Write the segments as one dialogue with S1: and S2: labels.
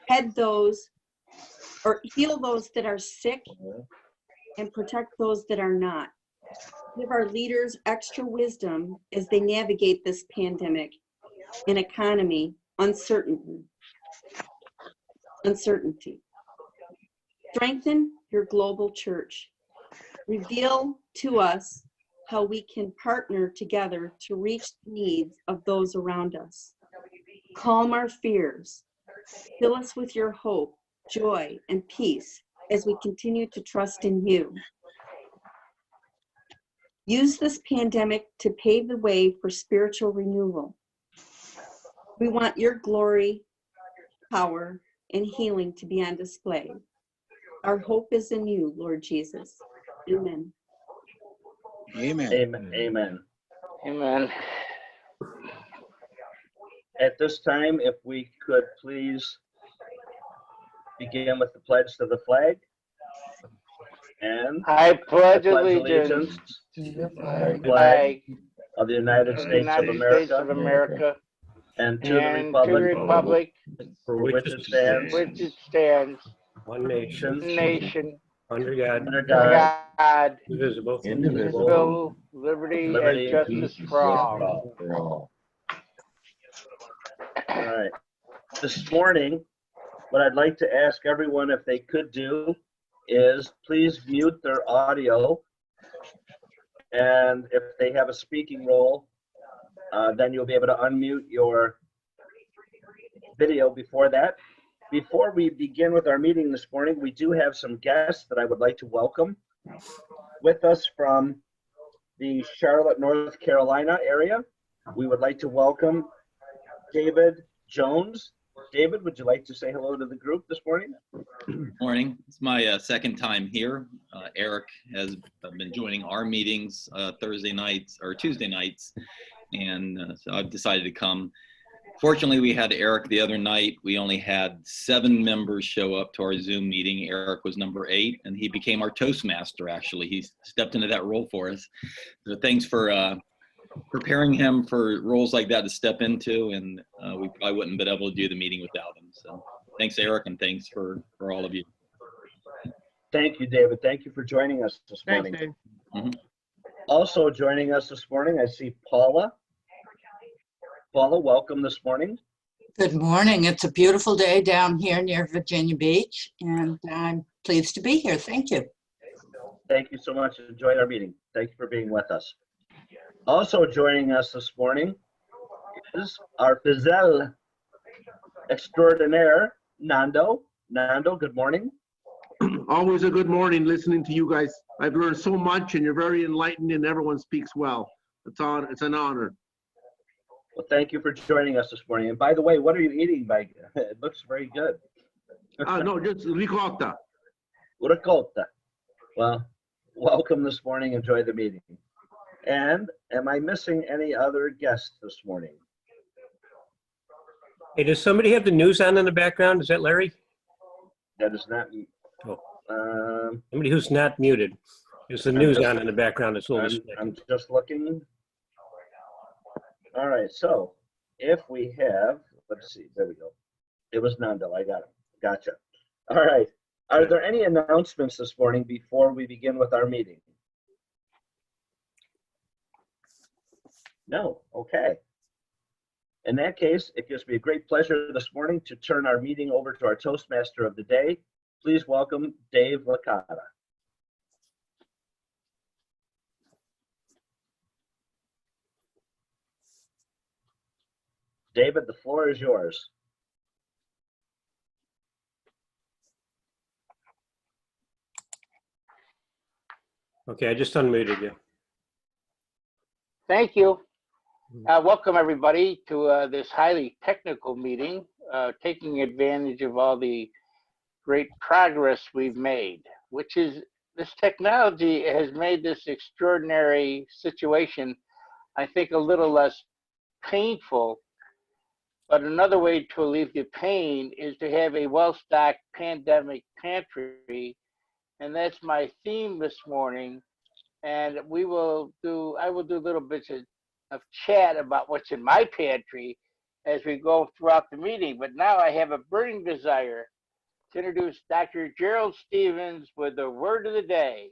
S1: head those or heal those that are sick and protect those that are not. Give our leaders extra wisdom as they navigate this pandemic and economy uncertainty. Strengthen your global church. Reveal to us how we can partner together to reach the needs of those around us. Calm our fears. Fill us with your hope, joy, and peace as we continue to trust in you. Use this pandemic to pave the way for spiritual renewal. We want your glory, power, and healing to be on display. Our hope is in you, Lord Jesus. Amen.
S2: Amen.
S3: Amen. Amen.
S4: Amen.
S3: At this time, if we could please begin with the pledge to the flag. And
S4: I pledge
S3: allegiance
S4: allegiance
S3: to
S4: to
S3: the
S4: the
S3: flag
S4: flag
S3: of the United
S4: of the
S3: States of
S4: United States of
S3: America
S4: America
S3: and to the
S4: and to the
S3: republic
S4: republic
S3: for which it stands,
S4: which it stands,
S5: one nation,
S4: one nation,
S5: under God,
S3: under
S4: under
S3: God,
S4: God,
S5: indivisible,
S4: indivisible, liberty
S3: liberty
S4: and justice for all.
S3: All right. This morning, what I'd like to ask everyone if they could do is please mute their audio. And if they have a speaking role, then you'll be able to unmute your video before that. Before we begin with our meeting this morning, we do have some guests that I would like to welcome. With us from the Charlotte, North Carolina area, we would like to welcome David Jones. David, would you like to say hello to the group this morning?
S6: Morning. It's my second time here. Eric has been joining our meetings Thursday nights or Tuesday nights, and so I've decided to come. Fortunately, we had Eric the other night. We only had 7 members show up to our Zoom meeting. Eric was number 8, and he became our Toastmaster, actually. He stepped into that role for us. So thanks for preparing him for roles like that to step into, and we probably wouldn't have been able to do the meeting without him. So thanks, Eric, and thanks for all of you.
S3: Thank you, David. Thank you for joining us this morning.
S5: Thanks, Dave.
S6: Mm-hmm.
S3: Also joining us this morning, I see Paula. Paula, welcome this morning.
S7: Good morning. It's a beautiful day down here near Virginia Beach, and I'm pleased to be here. Thank you.
S3: Thank you so much. Enjoy our meeting. Thank you for being with us. Also joining us this morning is our Pizel extraordinaire, Nando. Nando, good morning.
S8: Always a good morning listening to you guys. I've learned so much, and you're very enlightened, and everyone speaks well. It's an honor.
S3: Well, thank you for joining us this morning. And by the way, what are you eating? It looks very good.
S8: No, just ricotta.
S3: Ricotta. Well, welcome this morning. Enjoy the meeting. And am I missing any other guests this morning?
S5: Hey, does somebody have the news on in the background? Is that Larry?
S3: That is not.
S5: Somebody who's not muted. There's the news on in the background. It's a little
S3: I'm just looking. All right, so if we have, let's see, there we go. It was Nando, I got it. Gotcha. All right, are there any announcements this morning before we begin with our meeting? No, okay. In that case, it gives me a great pleasure this morning to turn our meeting over to our Toastmaster of the day. Please welcome Dave Licata. David, the floor is yours.
S5: Okay, I just unmuted you.
S4: Thank you. Welcome everybody to this highly technical meeting, taking advantage of all the great progress we've made, which is this technology has made this extraordinary situation, I think, a little less painful. But another way to alleviate pain is to have a well-stocked pandemic pantry. And that's my theme this morning. And I will do little bits of chat about what's in my pantry as we go throughout the meeting. But now I have a burning desire to introduce Dr. Gerald Stevens with the word of the day.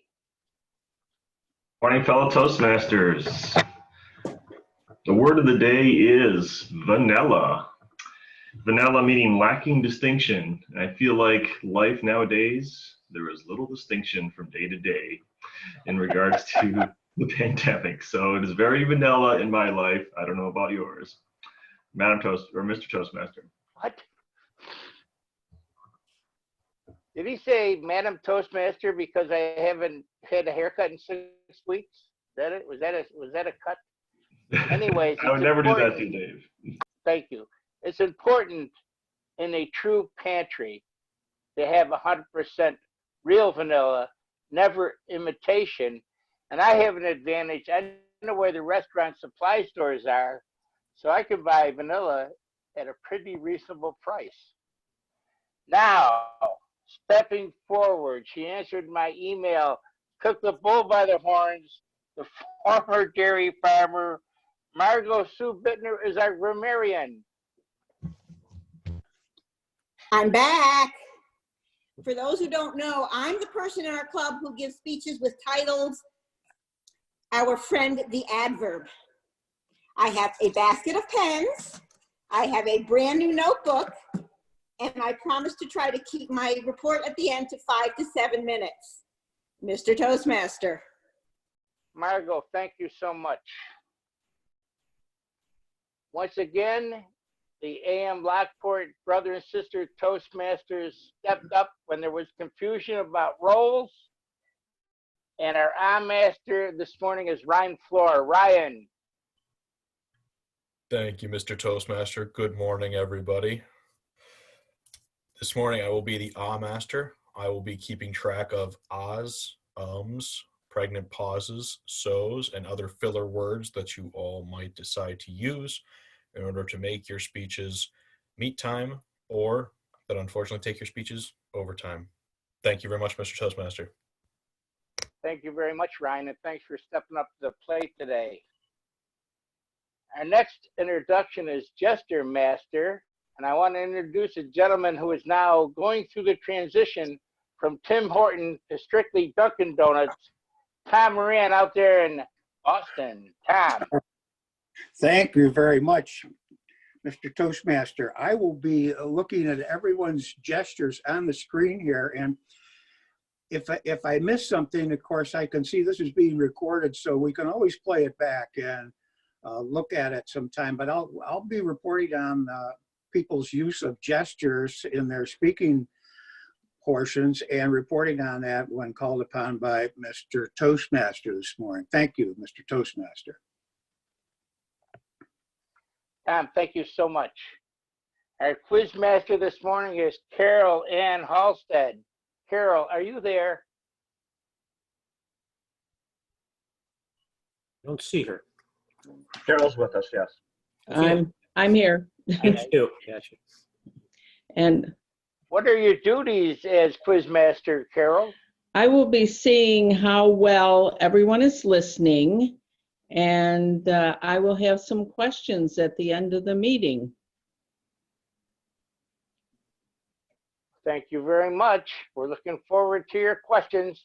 S9: Morning, fellow Toastmasters. The word of the day is vanilla. Vanilla meaning lacking distinction. And I feel like life nowadays, there is little distinction from day to day in regards to the pandemic. So it is very vanilla in my life. I don't know about yours. Madam Toast or Mr. Toastmaster.
S4: What? Did he say Madam Toastmaster because I haven't had a haircut in 6 weeks? Is that it? Was that a cut? Anyways,
S9: I would never do that to you, Dave.
S4: Thank you. It's important in a true pantry to have 100% real vanilla, never imitation. And I have an advantage. I know where the restaurant supply stores are, so I can buy vanilla at a pretty reasonable price. Now, stepping forward, she answered my email, took the bull by the horns. The former dairy farmer, Margot Sue Bittner, is our grammarian.
S10: I'm back. For those who don't know, I'm the person in our club who gives speeches with titles, our friend, the adverb. I have a basket of pens. I have a brand new notebook, and I promise to try to keep my report at the end to 5 to 7 minutes. Mr. Toastmaster.
S4: Margot, thank you so much. Once again, the AM Lockport brother and sister Toastmasters stepped up when there was confusion about roles. And our master this morning is Ryan Floor. Ryan.
S11: Thank you, Mr. Toastmaster. Good morning, everybody. This morning I will be the master. I will be keeping track of ahs, ums, pregnant pauses, so's, and other filler words that you all might decide to use in order to make your speeches meet time or that unfortunately take your speeches over time. Thank you very much, Mr. Toastmaster.
S4: Thank you very much, Ryan, and thanks for stepping up to the plate today. Our next introduction is Jester Master, and I want to introduce a gentleman who is now going through the transition from Tim Horton to strictly Dunkin' Donuts, Tom Moran out there in Boston. Tom.
S12: Thank you very much, Mr. Toastmaster. I will be looking at everyone's gestures on the screen here, and if I miss something, of course, I can see this is being recorded, so we can always play it back and look at it sometime. But I'll be reporting on people's use of gestures in their speaking portions and reporting on that when called upon by Mr. Toastmaster this morning. Thank you, Mr. Toastmaster.
S4: Tom, thank you so much. Our quiz master this morning is Carol Ann Halstead. Carol, are you there?
S5: I don't see her.
S3: Carol's with us, yes.
S13: I'm here.
S5: Thank you. Gotcha.
S13: And
S4: what are your duties as quiz master, Carol?
S13: I will be seeing how well everyone is listening, and I will have some questions at the end of the meeting.
S4: Thank you very much. We're looking forward to your questions.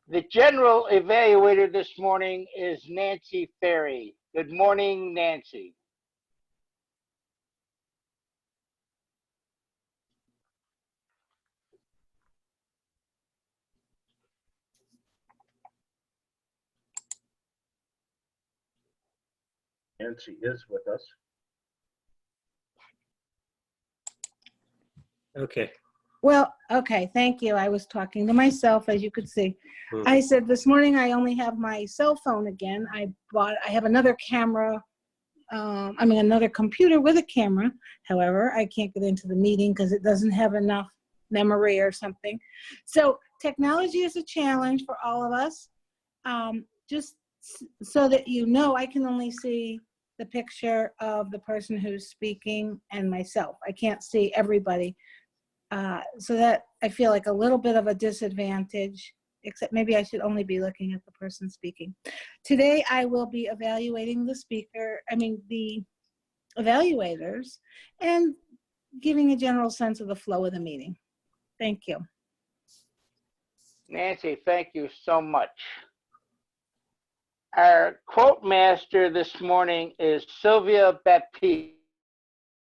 S4: The general evaluator this morning is Nancy Ferry. Good morning, Nancy.
S3: Nancy is with us.
S5: Okay.
S14: Well, okay, thank you. I was talking to myself, as you could see. I said this morning I only have my cell phone again. I have another camera, another computer with a camera. However, I can't get into the meeting because it doesn't have enough memory or something. So technology is a challenge for all of us. Just so that you know, I can only see the picture of the person who's speaking and myself. I can't see everybody. So that I feel like a little bit of a disadvantage except maybe I should only be looking at the person speaking. Today, I will be evaluating the evaluators and giving a general sense of the flow of the meeting. Thank you.
S4: Nancy, thank you so much. Our quote master this morning is Sylvia Baptiste.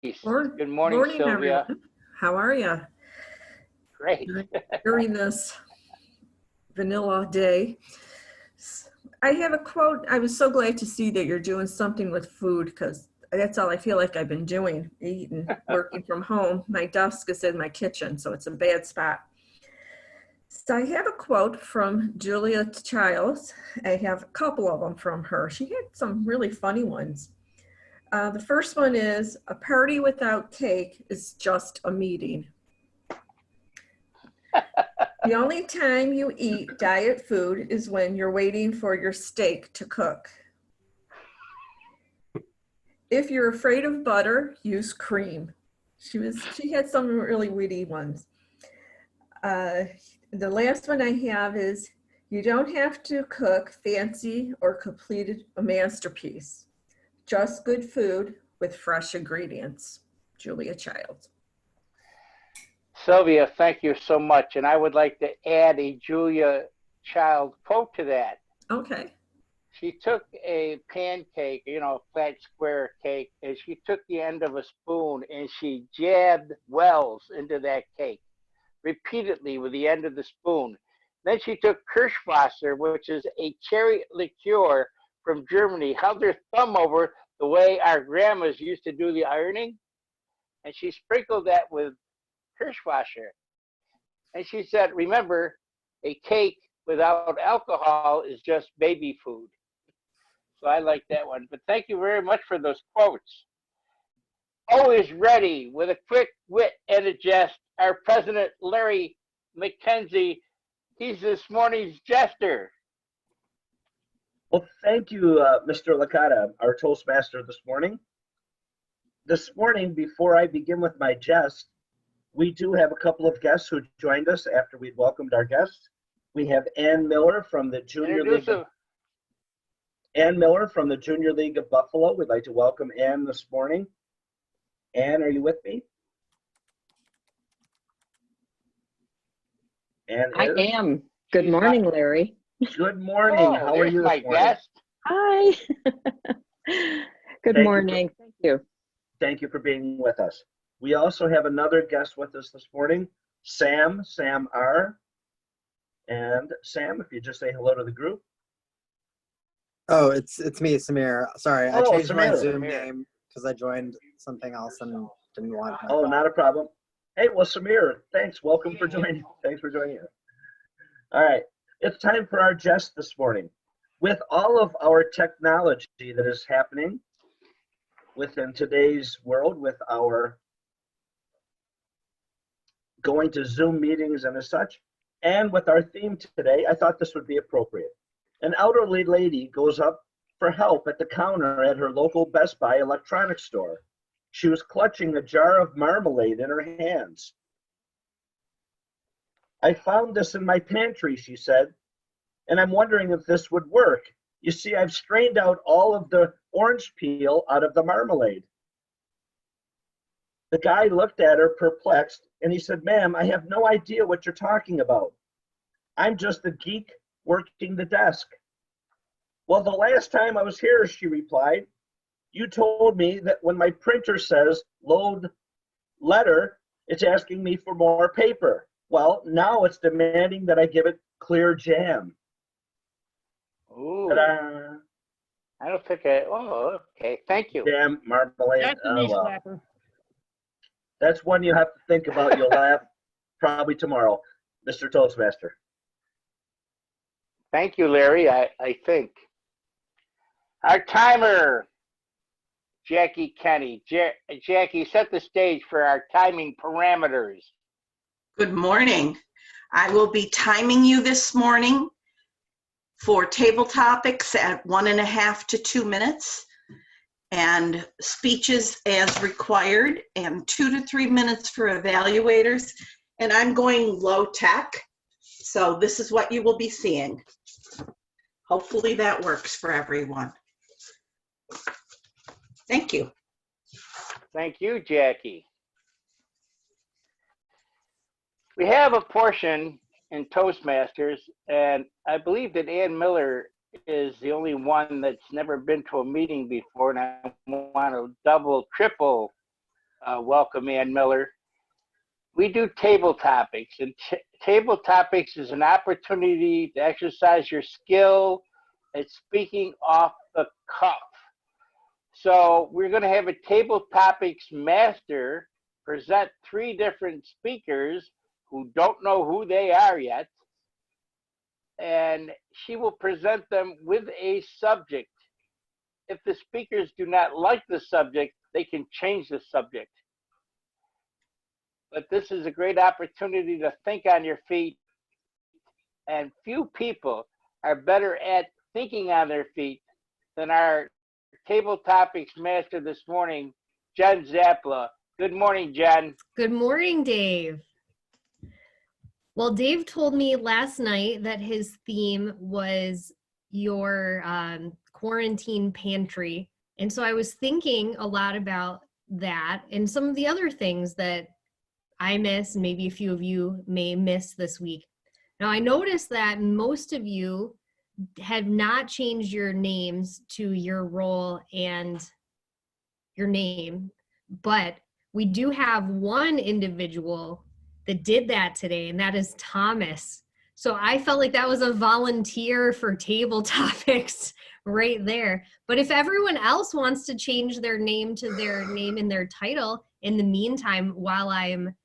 S4: Good morning, Sylvia.
S15: Everyone. How are you?
S4: Great.
S15: During this vanilla day, I have a quote. I was so glad to see that you're doing something with food, because that's all I feel like I've been doing, eating, working from home. My desk is in my kitchen, so it's a bad spot. So I have a quote from Julia Childs. I have a couple of them from her. She had some really funny ones. The first one is, a party without cake is just a meeting. The only time you eat diet food is when you're waiting for your steak to cook. If you're afraid of butter, use cream. She had some really witty ones. The last one I have is, you don't have to cook fancy or complete a masterpiece. Just good food with fresh ingredients. Julia Childs.
S4: Sylvia, thank you so much. And I would like to add a Julia Child quote to that.
S15: Okay.
S4: She took a pancake, a flat square cake, and she took the end of a spoon and she jabbed wells into that cake repeatedly with the end of the spoon. Then she took Kirschwasser, which is a cherry liqueur from Germany, held her thumb over the way our grandmas used to do the ironing, and she sprinkled that with Kirschwasser. And she said, remember, a cake without alcohol is just baby food. So I like that one. But thank you very much for those quotes. Always ready with a quick wit and a jest, our president, Larry McKenzie. He's this morning's jester.
S3: Well, thank you, Mr. Licata, our Toastmaster this morning. This morning, before I begin with my jest, we do have a couple of guests who joined us after we'd welcomed our guests. We have Ann Miller from the Junior League. Ann Miller from the Junior League of Buffalo. We'd like to welcome Ann this morning. Ann, are you with me? Ann
S16: I am. Good morning, Larry.
S3: Good morning.
S4: Oh,
S3: how are you
S4: my
S3: this morning?
S4: guest.
S16: Hi. Good morning. Thank you.
S3: Thank you for being with us. We also have another guest with us this morning, Sam R. And Sam, if you just say hello to the group.
S17: Oh, it's me, Samir. Sorry, I
S3: Oh,
S17: changed my
S3: Samir.
S17: Zoom name because I joined something else and didn't want my
S3: Oh, not a problem. Hey, well, Samir, thanks. Welcome for joining. Thanks for joining us. All right, it's time for our jest this morning. With all of our technology that is happening within today's world, with our going to Zoom meetings and as such, and with our theme today, I thought this would be appropriate. An elderly lady goes up for help at the counter at her local Best Buy electronics store. She was clutching a jar of marmalade in her hands. I found this in my pantry, she said, and I'm wondering if this would work. You see, I've strained out all of the orange peel out of the marmalade. The guy looked at her perplexed, and he said, ma'am, I have no idea what you're talking about. I'm just a geek working the desk. Well, the last time I was here, she replied, you told me that when my printer says load letter, it's asking me for more paper. Well, now it's demanding that I give it clear jam.
S4: Ooh.
S3: Ta-da.
S4: I don't think oh, okay. Thank you.
S3: Jam, marmalade.
S14: That's a
S3: Oh,
S14: knee
S3: well.
S14: slapper.
S3: That's one you have to think about. You'll laugh probably tomorrow, Mr. Toastmaster.
S4: Thank you, Larry. I think. Our timer, Jackie Kenny. Jackie, set the stage for our timing parameters.
S18: Good morning. I will be timing you this morning for table topics at 1.5 to 2 minutes, and speeches as required, and 2 to 3 minutes for evaluators. And I'm going low tech, So this is what you will be seeing. Hopefully that works for everyone. Thank you.
S4: Thank you, Jackie. We have a portion in Toastmasters, and I believe that Ann Miller is the only one that's never been to a meeting before, and I want to double, triple welcome Ann Miller. We do table topics, and table topics is an opportunity to exercise your skill at speaking off the cuff. So we're going to have a table topics master present 3 different speakers who don't know who they are yet, and she will present them with a subject. If the speakers do not like the subject, they can change the subject. But this is a great opportunity to think on your feet, and few people are better at thinking on their feet than our table topics master this morning, Jen Zapla. Good morning, Jen.
S19: Good morning, Dave. Well, Dave told me last night that his theme was your quarantine pantry. And so I was thinking a lot about that and some of the other things that I miss, and maybe a few of you may miss this week. Now, I noticed that most of you have not changed your names to your role and your name, but we do have one individual that did that today, and that is Thomas. So I felt like that was a volunteer for table topics right there. But if everyone else wants to change their name to their name and their title in the meantime, while I'm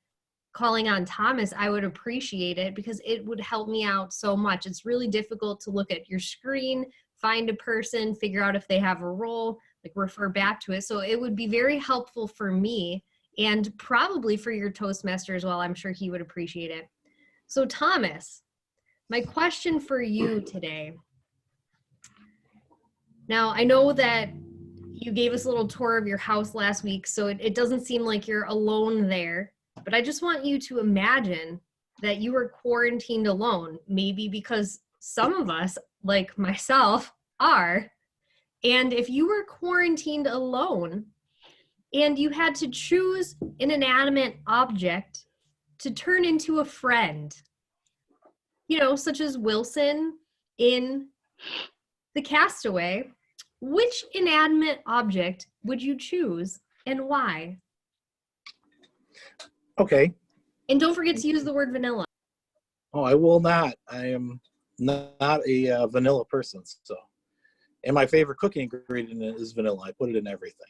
S19: calling on Thomas, I would appreciate it because it would help me out so much. It's really difficult to look at your screen, find a person, figure out if they have a role, like refer back to it. So it would be very helpful for me and probably for your Toastmaster as well. I'm sure he would appreciate it. So Thomas, my question for you today. Now, I know that you gave us a little tour of your house last week, so it doesn't seem like you're alone there. But I just want you to imagine that you were quarantined alone, maybe because some of us, like myself, are. And if you were quarantined alone and you had to choose an inanimate object to turn into a friend, you know, such as Wilson in The Castaway, which inanimate object would you choose and why?
S20: Okay.
S19: And don't forget to use the word vanilla.
S20: Oh, I will not. I am not a vanilla person. So, and my favorite cooking ingredient is vanilla. I put it in everything.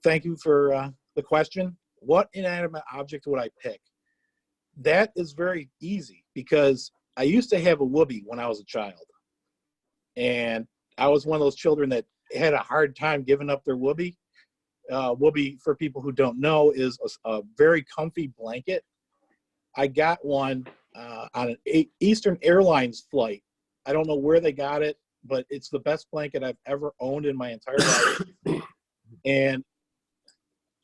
S20: Thank you for the question. What inanimate object would I pick? That is very easy because I used to have a whoopee when I was a child. And I was one of those children that had a hard time giving up their whoopee. Whoopee, for people who don't know, is a very comfy blanket. I got one on an Eastern Airlines flight. I don't know where they got it, but it's the best blanket I've ever owned in my entire life. And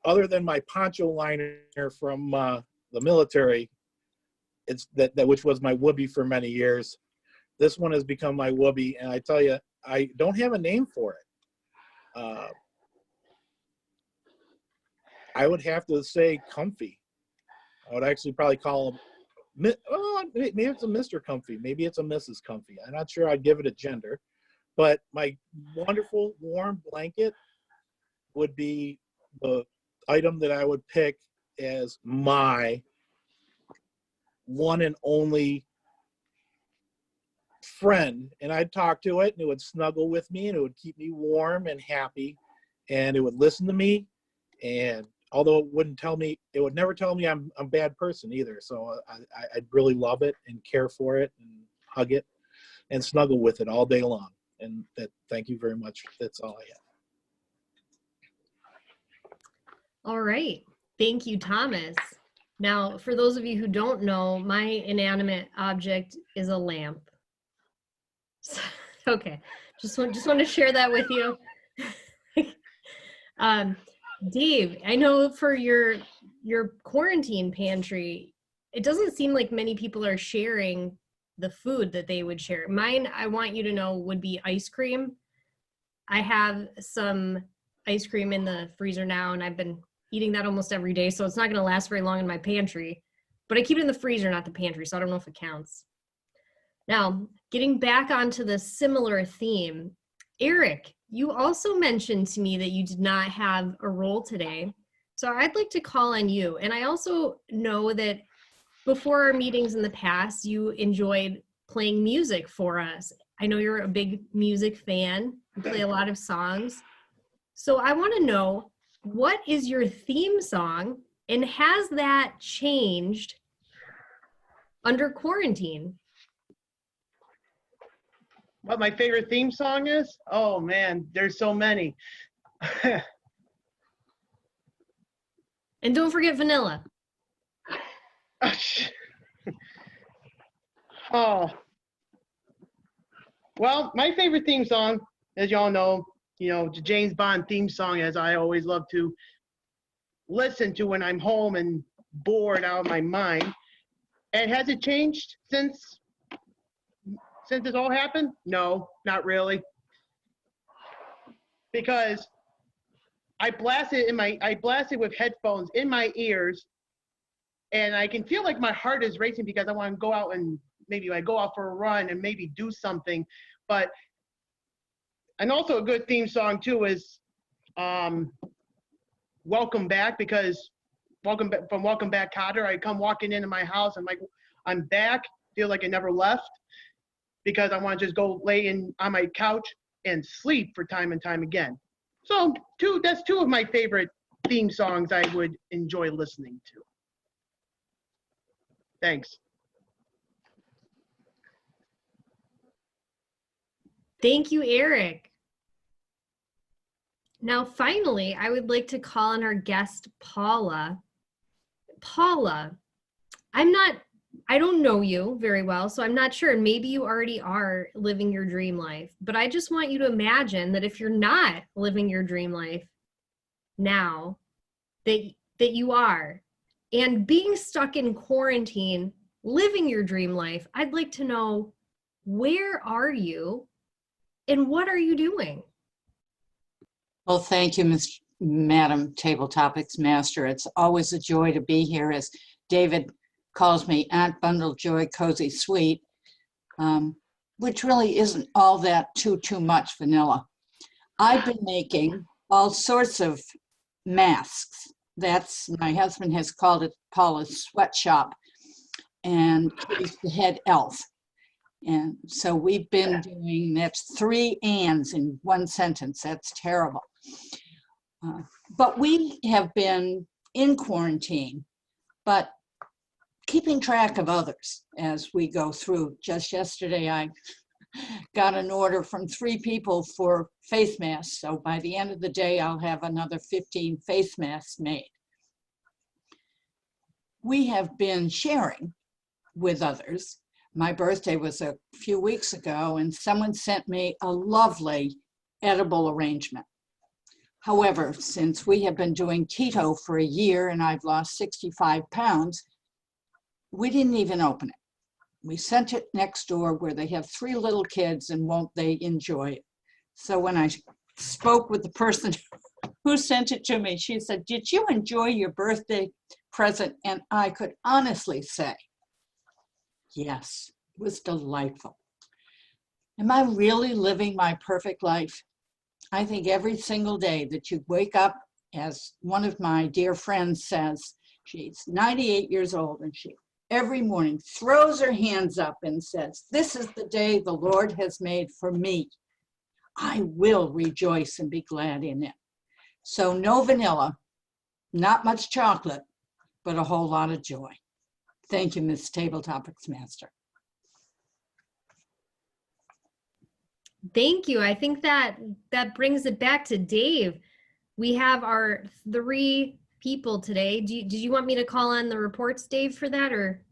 S20: other than my poncho liner from the military, it's that which was my whoopee for many years. This one has become my whoopee, and I tell you, I don't have a name for it. I would have to say comfy. I would actually probably call him, maybe it's a Mr. Comfy. Maybe it's a Mrs. Comfy. I'm not sure I'd give it a gender. But my wonderful warm blanket would be the item that I would pick as my one and only friend. And I'd talk to it, and it would snuggle with me, and it would keep me warm and happy. And it would listen to me. And although it would never tell me I'm a bad person either. So I'd really love it and care for it and hug it and snuggle with it all day long. And thank you very much. That's all I have.
S19: All right. Thank you, Thomas. Now, for those of you who don't know, my inanimate object is a lamp. Okay. Just want to share that with you. Dave, I know for your quarantine pantry, it doesn't seem like many people are sharing the food that they would share. Mine, I want you to know, would be ice cream. I have some ice cream in the freezer now, and I've been eating that almost every day, so it's not going to last very long in my pantry. But I keep it in the freezer, not the pantry, so I don't know if it counts. Now, getting back onto the similar theme, Eric, you also mentioned to me that you did not have a role today. So I'd like to call on you. And I also know that before our meetings in the past, you enjoyed playing music for us. I know you're a big music fan. You play a lot of songs. So I want to know, what is your theme song, and has that changed under quarantine?
S21: What my favorite theme song is? Oh man, there's so many.
S19: And don't forget Vanilla.
S21: Oh. Well, my favorite theme song, as y'all know, the James Bond theme song, as I always love to listen to when I'm home and bored out of my mind. And has it changed since this all happened? No, not really. Because I blast it with headphones in my ears, and I can feel like my heart is racing because I want to go out and maybe I go out for a run and maybe do something. And also a good theme song too is Welcome Back, because from Welcome Back, Kotter, I come walking into my house, I'm like, I'm back, feel like I never left, because I want to just go lay on my couch and sleep for time and time again. So that's two of my favorite theme songs I would enjoy listening to. Thanks.
S19: Thank you, Eric. Now, finally, I would like to call on our guest, Paula. Paula, I don't know you very well, so I'm not sure. Maybe you already are living your dream life, but I just want you to imagine that if you're not living your dream life now, that you are. And being stuck in quarantine, living your dream life, I'd like to know, where are you and what are you doing?
S7: Well, thank you, Madam Table Topics Master. It's always a joy to be here, as David calls me Aunt Bundle Joy Cozy Sweet, which really isn't all that too much vanilla. I've been making all sorts of masks. My husband has called it Paula's sweatshop, and he's the head elf. And so we've been doing, that's 3 ands in one sentence. That's terrible. But we have been in quarantine, but keeping track of others as we go through. Just yesterday, I got an order from 3 people for face masks. So by the end of the day, I'll have another 15 face masks made. We have been sharing with others. My birthday was a few weeks ago, and someone sent me a lovely edible arrangement. However, since we have been doing keto for a year and I've lost 65 pounds, we didn't even open it. We sent it next door where they have 3 little kids, and won't they enjoy it? So when I spoke with the person who sent it to me, she said, "Did you enjoy your birthday present?" And I could honestly say, yes, it was delightful. Am I really living my perfect life? I think every single day that you wake up, as one of my dear friends says, she's 98 years old, and she every morning throws her hands up and says, "This is the day the Lord has made for me. I will rejoice and be glad in it." So no vanilla, not much chocolate, but a whole lot of joy. Thank you, Ms. Table Topics Master.
S19: Thank you. I think that brings it back to Dave. We have our 3 people today. Did you want me to call on the reports, Dave, for that, or?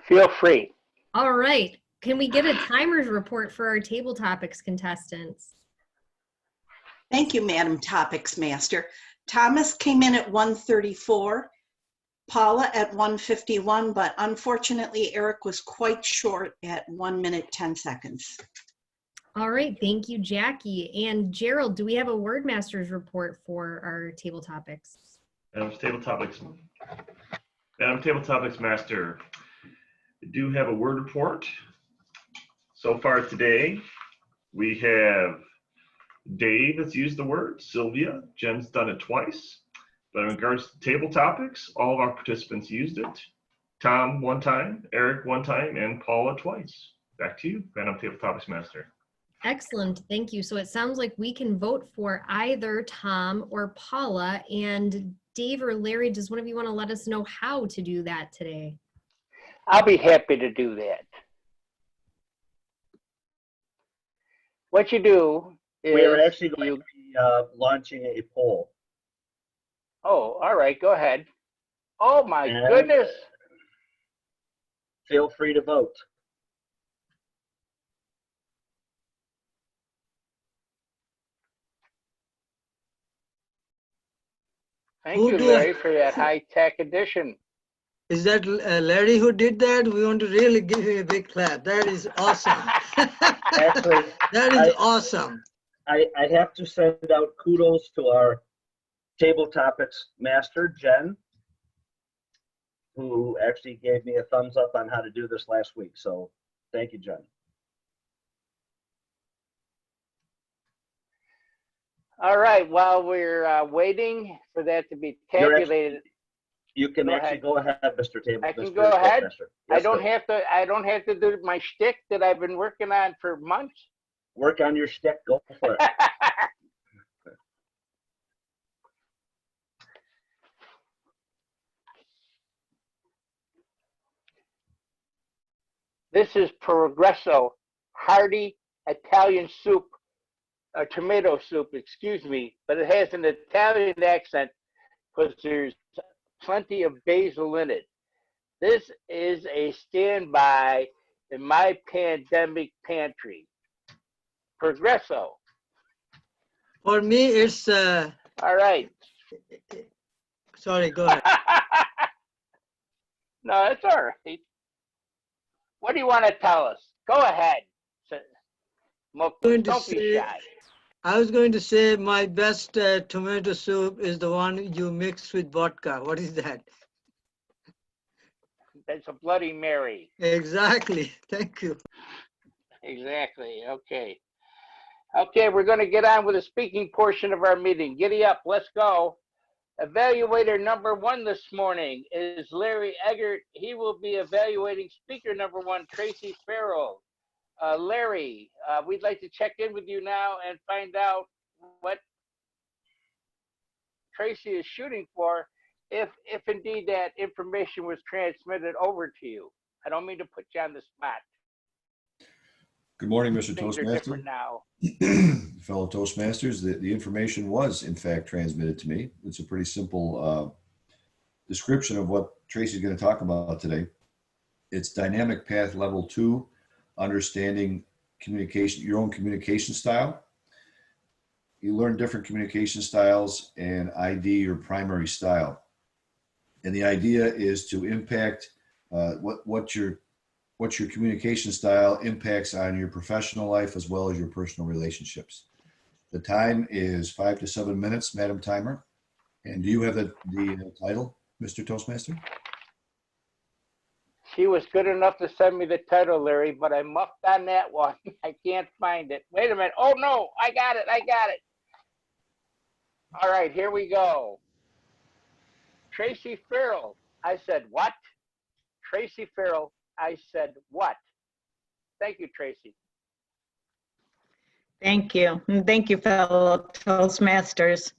S4: Feel free.
S19: All right. Can we get a timer's report for our Table Topics contestants?
S18: Thank you, Madam Topics Master. Thomas came in at 1:34. Paula at 1:51, but unfortunately Eric was quite short at 1 minute, 10 seconds.
S19: All right, thank you, Jackie. And Gerald, do we have a Word Masters report for our table topics?
S9: Table topics. Table topics master. We do have a word report. So far today, we have Dave has used the word, Sylvia, Jen's done it twice. But in regards to table topics, all of our participants used it. Tom 1 time, Eric 1 time, and Paula twice. Back to you, Random Table Topics Master.
S19: Excellent, thank you. So it sounds like we can vote for either Tom or Paula. And Dave or Larry, does one of you want to let us know how to do that today?
S4: I'll be happy to do that. What you do is
S3: We are actually going to be launching a poll.
S4: Oh, all right, go ahead. Oh my
S3: And
S4: goodness.
S3: Feel free to vote.
S4: Thank you, Larry, for that high-tech addition.
S1: Is that Larry who did that? We want to really give him a big clap. That is awesome.
S3: Actually,
S1: that is awesome.
S3: I have to send out kudos to our table topics master, Jen, who actually gave me a thumbs up on how to do this last week. So thank you, Jen.
S4: All right, while we're waiting for that to be tabulated.
S3: You can actually go ahead, Mr. Table.
S4: I can
S3: Mr.
S4: go ahead.
S3: Master.
S4: I
S3: Yes,
S4: don't
S3: sir.
S4: have to. I don't have to do my shtick that I've been working on for months.
S3: Work on your stick. Go for it.
S4: This is Progresso hearty Italian soup, tomato soup, excuse me, but it has an Italian accent because there's plenty of basil in it. This is a standby in my pandemic pantry. Progresso.
S1: For me, it's.
S4: All right.
S1: Sorry, go ahead.
S4: No, it's all right. What do you want to tell us? Go ahead. Don't be shy.
S1: I was going to say my best tomato soup is the one you mix with vodka. What is that?
S4: That's a Bloody Mary.
S1: Exactly. Thank you.
S4: Exactly. Okay. Okay, we're going to get on with the speaking portion of our meeting. Giddy up. Let's go. Evaluator number 1 this morning is Larry Eggert. He will be evaluating speaker number 1, Tracy Farrell. Larry, we'd like to check in with you now and find out what Tracy is shooting for, if indeed that information was transmitted over to you. I don't mean to put you on the spot.
S22: Good morning, Mr.
S4: Things are
S22: Toastmaster.
S4: different now.
S22: Fellow Toastmasters, the information was in fact transmitted to me. It's a pretty simple description of what Tracy's going to talk about today. It's dynamic path level 2, understanding communication, your own communication style. You learn different communication styles and ID your primary style. And the idea is to impact what your communication style impacts on your professional life as well as your personal relationships. The time is 5 to 7 minutes, Madam Timer. And do you have the title, Mr. Toastmaster?
S4: She was good enough to send me the title, Larry, but I muffed on that one. I can't find it. Wait a minute. Oh, no, I got it. All right, here we go. Tracy Farrell. I said, what? Tracy Farrell. I said, what? Thank you, Tracy.
S23: Thank you. And thank you, fellow Toastmasters.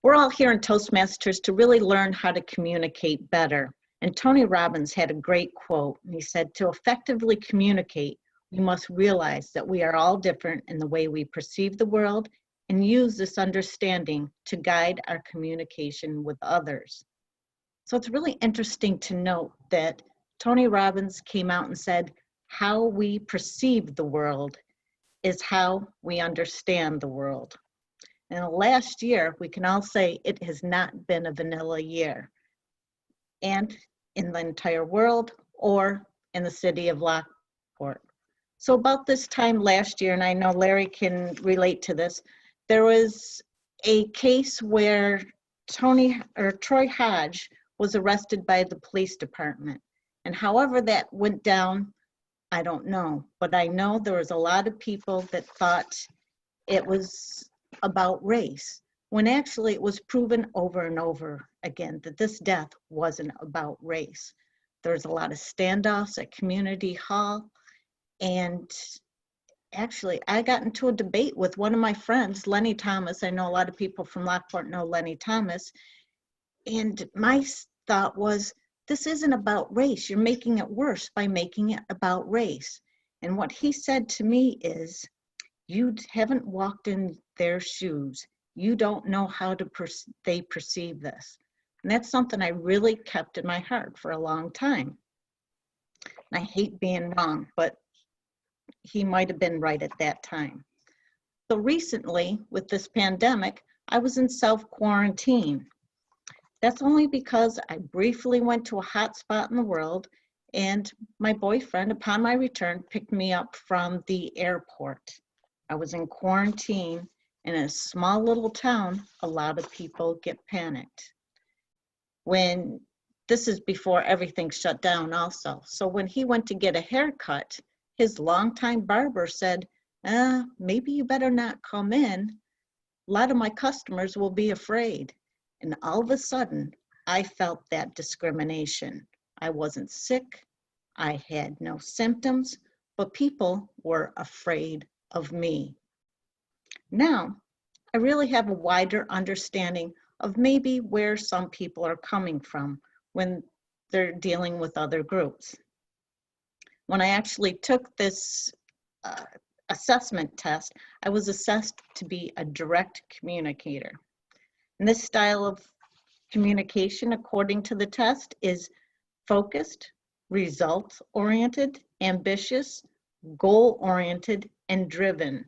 S23: We're all here in Toastmasters to really learn how to communicate better. And Tony Robbins had a great quote. He said, to effectively communicate, we must realize that we are all different in the way we perceive the world and use this understanding to guide our communication with others. So it's really interesting to note that Tony Robbins came out and said, how we perceive the world is how we understand the world. And last year, we can all say it has not been a vanilla year. and in the entire world, or in the city of Lockport. So about this time last year, and I know Larry can relate to this, there was a case where Troy Hodge was arrested by the police department. And however that went down, I don't know. But I know there was a lot of people that thought it was about race, when actually it was proven over and over again that this death wasn't about race. There was a lot of standoffs at Community Hall. And actually, I got into a debate with one of my friends, Lenny Thomas. I know a lot of people from Lockport know Lenny Thomas. And my thought was, this isn't about race. You're making it worse by making it about race. And what he said to me is, you haven't walked in their shoes. You don't know how they perceive this. And that's something I really kept in my heart for a long time. And I hate being wrong, but he might have been right at that time. So recently, with this pandemic, I was in self-quarantine. That's only because I briefly went to a hot spot in the world, and my boyfriend, upon my return, picked me up from the airport. I was in quarantine, and in a small little town, a lot of people get panicked. This is before everything shut down also. So when he went to get a haircut, his longtime barber said, maybe you better not come in. A lot of my customers will be afraid. And all of a sudden, I felt that discrimination. I wasn't sick. I had no symptoms, but people were afraid of me. Now, I really have a wider understanding of maybe where some people are coming from when they're dealing with other groups. When I actually took this assessment test, I was assessed to be a direct communicator. And this style of communication, according to the test, is focused, results-oriented, ambitious, goal-oriented, and driven.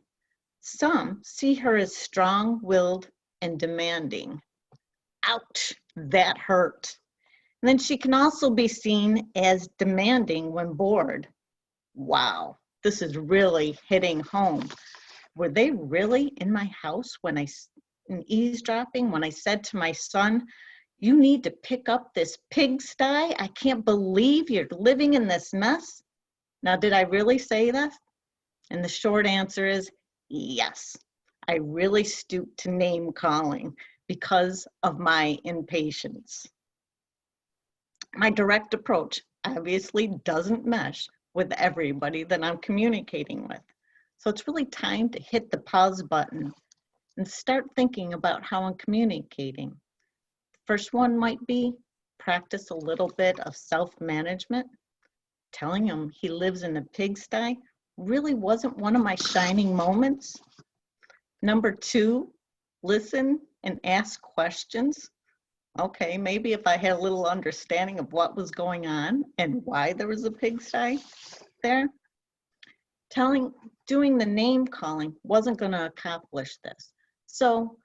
S23: Some see her as strong-willed and demanding. Ouch, that hurt. And then she can also be seen as demanding when bored. Wow, this is really hitting home. Were they really in my house when in eavesdropping, when I said to my son, you need to pick up this pigsty? I can't believe you're living in this mess. Now, did I really say that? And the short answer is yes. I really stooped to name calling because of my impatience. My direct approach obviously doesn't mesh with everybody that I'm communicating with. So it's really time to hit the pause button and start thinking about how I'm communicating. First one might be practice a little bit of self-management. Telling him he lives in a pigsty really wasn't one of my shining moments. Number two, listen and ask questions. Okay, maybe if I had a little understanding of what was going on and why there was a pigsty there. Doing the name calling wasn't going to accomplish this. So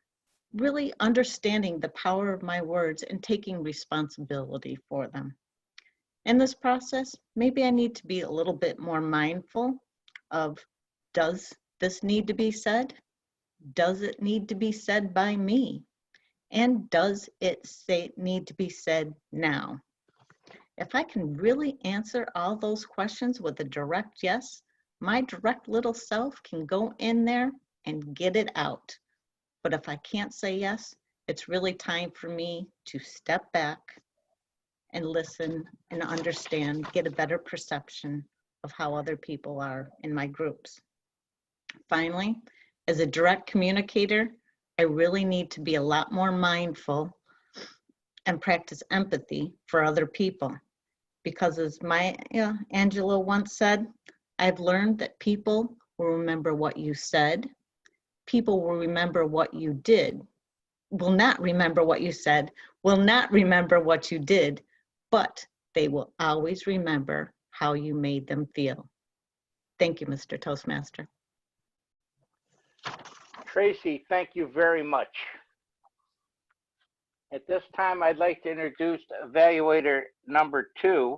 S23: really understanding the power of my words and taking responsibility for them. In this process, maybe I need to be a little bit more mindful of, does this need to be said? Does it need to be said by me? And does it need to be said now? If I can really answer all those questions with a direct yes, my direct little self can go in there and get it out. But if I can't say yes, it's really time for me to step back and listen and understand, get a better perception of how other people are in my groups. Finally, as a direct communicator, I really need to be a lot more mindful and practice empathy for other people. Because as Angela once said, I've learned that people will remember what you said. People will remember what you did, will not remember what you said, will not remember what you did, but they will always remember how you made them feel. Thank you, Mr. Toastmaster.
S4: Tracy, thank you very much. At this time, I'd like to introduce evaluator number 2,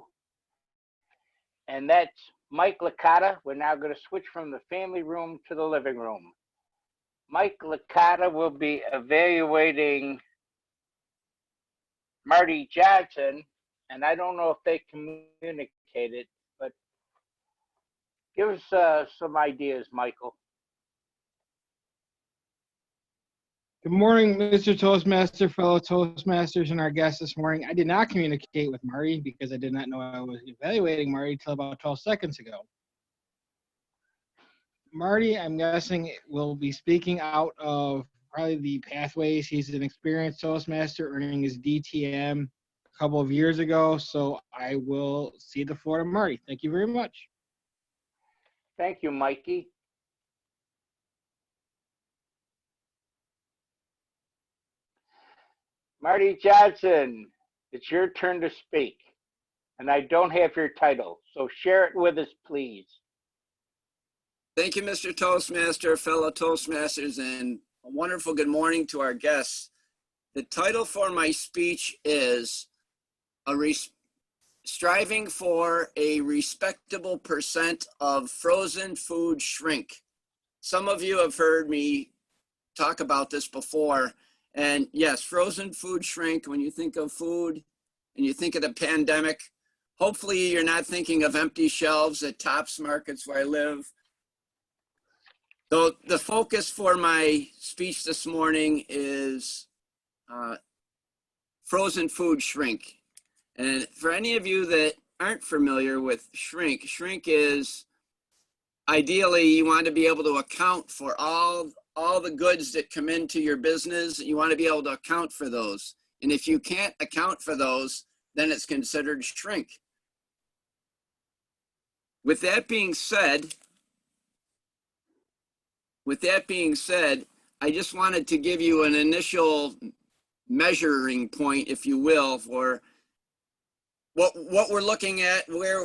S4: and that's Mike Licata. We're now going to switch from the family room to the living room. Mike Licata will be evaluating Marty Johnson, and I don't know if they communicated, but give us some ideas, Michael.
S2: Good morning, Mr. Toastmaster, fellow Toastmasters, and our guests this morning. I did not communicate with Marty because I did not know I was evaluating Marty until about 12 seconds ago. Marty, I'm guessing, will be speaking out of probably the pathways. He's an experienced Toastmaster, earning his DTM a couple of years ago, so I will cede the floor to Marty. Thank you very much.
S4: Thank you, Mikey. Marty Johnson, it's your turn to speak, and I don't have your title, so share it with us, please.
S6: Thank you, Mr. Toastmaster, fellow Toastmasters, and a wonderful good morning to our guests. The title for my speech is Striving for a Respectable Percent of Frozen Food Shrink. Some of you have heard me talk about this before. And yes, frozen food shrink, when you think of food and you think of the pandemic, hopefully you're not thinking of empty shelves at Tops Markets where I live. So the focus for my speech this morning is frozen food shrink. And for any of you that aren't familiar with shrink, shrink is ideally you want to be able to account for all the goods that come into your business. You want to be able to account for those. And if you can't account for those, then it's considered shrink. With that being said, I just wanted to give you an initial measuring point, if you will, for what we're looking at,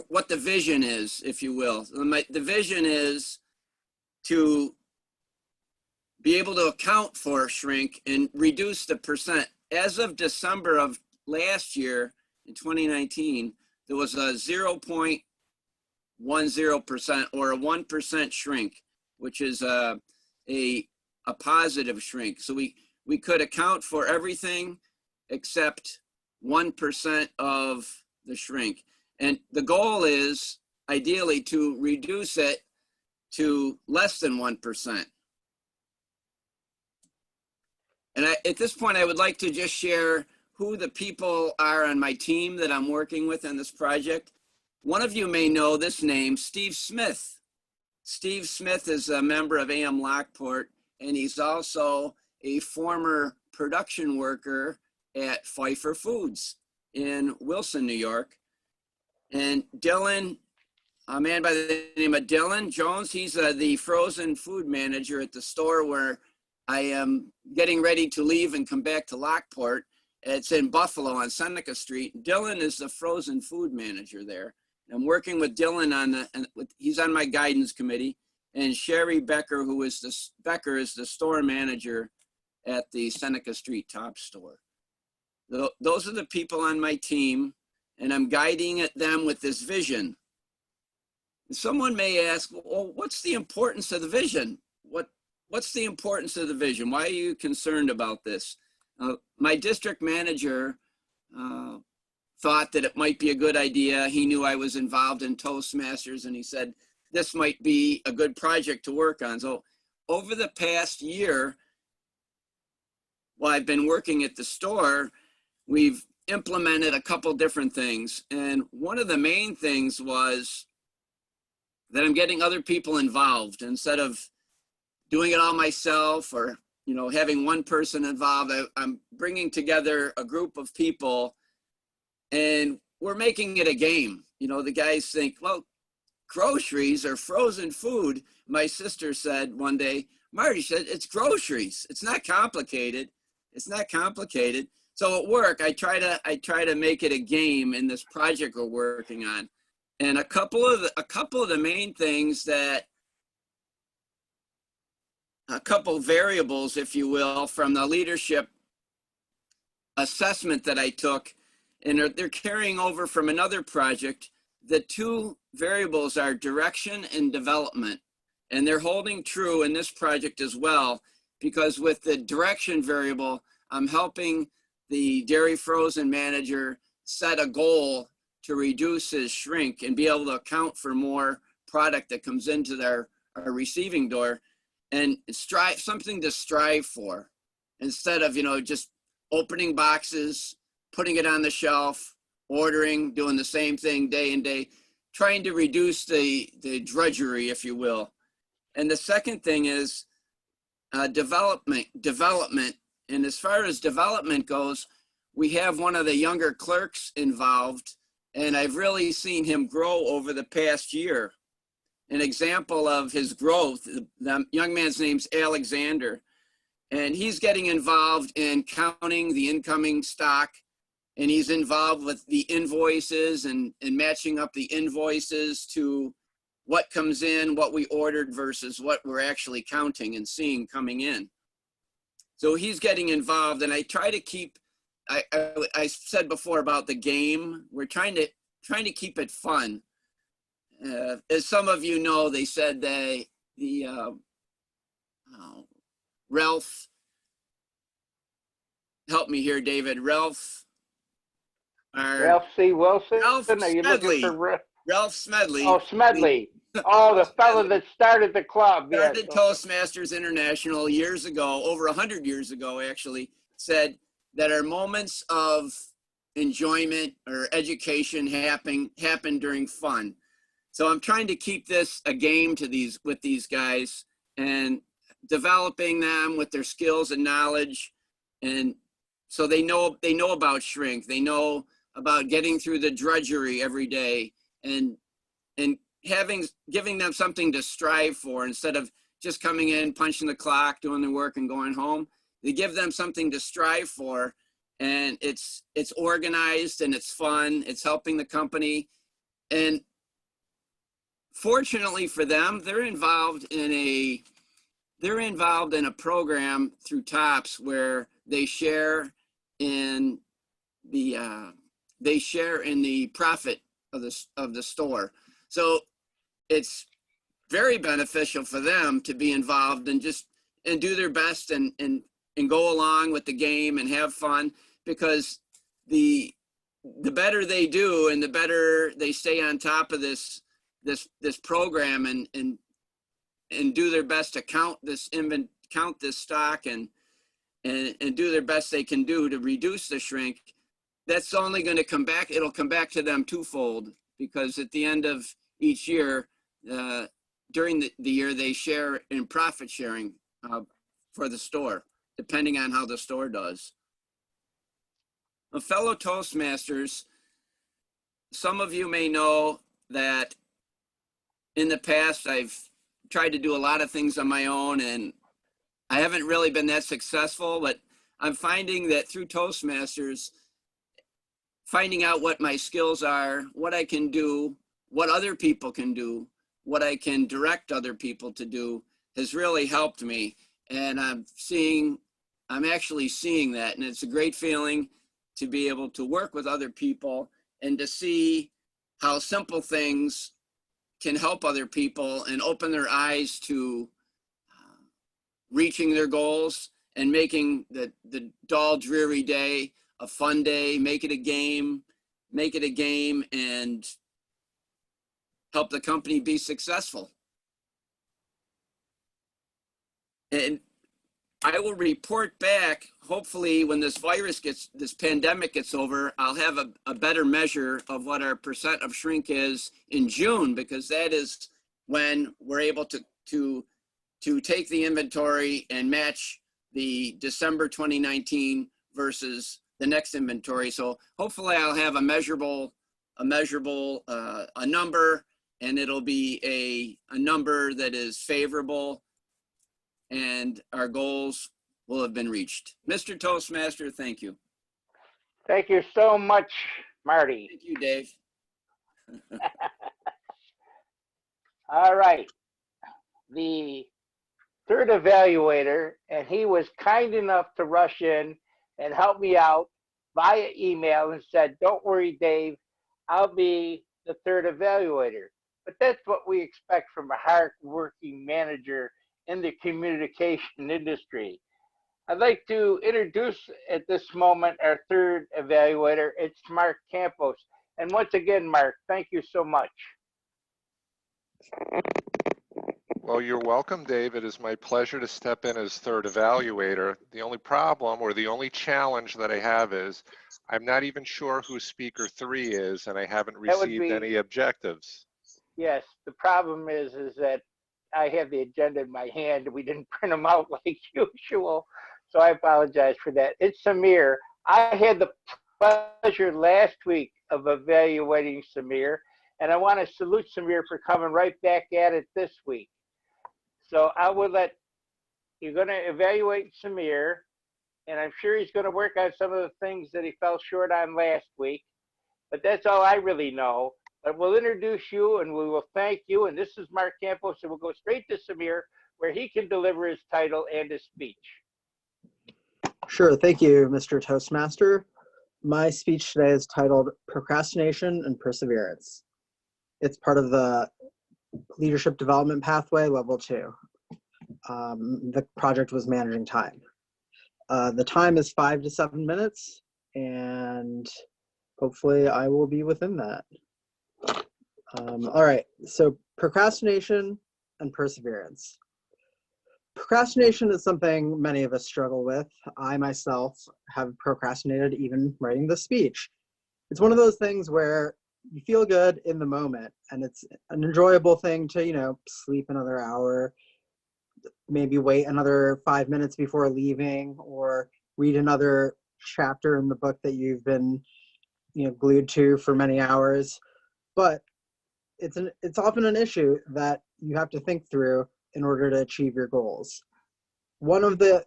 S6: what the vision is, if you will. The vision is to be able to account for shrink and reduce the percent. As of December of last year, in 2019, there was a 0.10% or a 1% shrink, which is a positive shrink. So we could account for everything except 1% of the shrink. And the goal is ideally to reduce it to less than 1%. And at this point, I would like to just share who the people are on my team that I'm working with on this project. One of you may know this name, Steve Smith. Steve Smith is a member of AM Lockport, and he's also a former production worker at Pfeiffer Foods in Wilson, New York. And Dylan, a man by the name of Dylan Jones, he's the frozen food manager at the store where I am getting ready to leave and come back to Lockport. It's in Buffalo on Seneca Street. Dylan is the frozen food manager there. I'm working with Dylan he's on my guidance committee, and Sherry Becker, Becker is the store manager at the Seneca Street Top store. Those are the people on my team, and I'm guiding them with this vision. Someone may ask, well, what's the importance of the vision? What's the importance of the vision? Why are you concerned about this? My district manager thought that it might be a good idea. He knew I was involved in Toastmasters, and he said, this might be a good project to work on. So over the past year, while I've been working at the store, we've implemented a couple different things. And one of the main things was that I'm getting other people involved instead of doing it all myself or, having one person involved. I'm bringing together a group of people and we're making it a game. The guys think, well, groceries are frozen food. My sister said one day, Marty said, it's groceries. It's not complicated. It's not complicated. So at work, I try to make it a game in this project we're working on. And a couple of the main things a couple variables, if you will, from the leadership assessment that I took, and they're carrying over from another project. The two variables are direction and development, and they're holding true in this project as well, because with the direction variable, I'm helping the dairy frozen manager set a goal to reduce his shrink and be able to account for more product that comes into our receiving door, and strive something to strive for instead of, just opening boxes, putting it on the shelf, ordering, doing the same thing day and day, trying to reduce the drudgery, if you will. And the second thing is development. And as far as development goes, we have one of the younger clerks involved, and I've really seen him grow over the past year. An example of his growth, the young man's name's Alexander, and he's getting involved in counting the incoming stock, and he's involved with the invoices and matching up the invoices to what comes in, what we ordered versus what we're actually counting and seeing coming in. So he's getting involved, and I try to keep, I said before about the game, we're trying to keep it fun. As some of you know, they said Ralph, help me here, David. Ralph
S4: C. Wilson?
S6: Ralph
S4: Are you looking
S6: Smedley.
S4: for
S6: Ralph Smedley.
S4: Oh, Smedley. Oh, the fellow that started the club.
S6: Started
S4: Yes.
S6: Toastmasters International years ago, over 100 years ago, actually, said that our moments of enjoyment or education happen during fun. So I'm trying to keep this a game with these guys and developing them with their skills and knowledge, and so they know about shrink. They know about getting through the drudgery every day, and giving them something to strive for instead of just coming in, punching the clock, doing their work, and going home. They give them something to strive for, and it's organized and it's fun. It's helping the company, and fortunately for them, they're involved in a program through TOPS where they share in the profit of the store. So it's very beneficial for them to be involved and do their best and go along with the game and have fun, because the better they do and the better they stay on top of this program and do their best to count this stock and do their best they can do to reduce the shrink, that's only going to come back. It'll come back to them twofold, because at the end of each year, during the year, they share in profit sharing for the store, depending on how the store does. Fellow Toastmasters, some of you may know that in the past, I've tried to do a lot of things on my own, and I haven't really been that successful, but I'm finding that through Toastmasters, finding out what my skills are, what I can do, what other people can do, what I can direct other people to do, has really helped me. And I'm actually seeing that, and it's a great feeling to be able to work with other people and to see how simple things can help other people and open their eyes to reaching their goals and making the dull, dreary day a fun day, make it a game and help the company be successful. And I will report back, hopefully when this pandemic gets over, I'll have a better measure of what our percent of shrink is in June, because that is when we're able to take the inventory and match the December 2019 versus the next inventory. So hopefully I'll have a measurable number, and it'll be a number that is favorable, and our goals will have been reached. Mr. Toastmaster, thank you.
S4: Thank you so much, Marty.
S6: Thank you, Dave.
S4: All right. The third evaluator, and he was kind enough to rush in and help me out via email and said, "Don't worry, Dave, I'll be the third evaluator." But that's what we expect from a hard-working manager in the communication industry. I'd like to introduce at this moment our third evaluator. It's Mark Campos. And once again, Mark, thank you so much.
S8: Well, you're welcome, Dave. It is my pleasure to step in as third evaluator. The only problem or the only challenge that I have is I'm not even sure who speaker 3 is, and I haven't
S4: That would
S8: received
S4: be-
S8: any objectives.
S4: Yes, the problem is that I have the agenda in my hand. We didn't print them out like usual, so I apologize for that. It's Samir. I had the pleasure last week of evaluating Samir, and I want to salute Samir for coming right back at it this week. So I would you're going to evaluate Samir, and I'm sure he's going to work on some of the things that he fell short on last week, but that's all I really know. But we'll introduce you and we will thank you. And this is Mark Campos, and we'll go straight to Samir where he can deliver his title and his speech.
S17: Sure. Thank you, Mr. Toastmaster. My speech today is titled Procrastination and Perseverance. It's part of the Leadership Development Pathway, Level 2. The project was managing time. The time is 5 to 7 minutes, and hopefully I will be within that. All right, so procrastination and perseverance. Procrastination is something many of us struggle with. I myself have procrastinated even writing the speech. It's one of those things where you feel good in the moment, and it's an enjoyable thing to, sleep another hour, maybe wait another 5 minutes before leaving, or read another chapter in the book that you've been, glued to for many hours. But it's often an issue that you have to think through in order to achieve your goals. One of the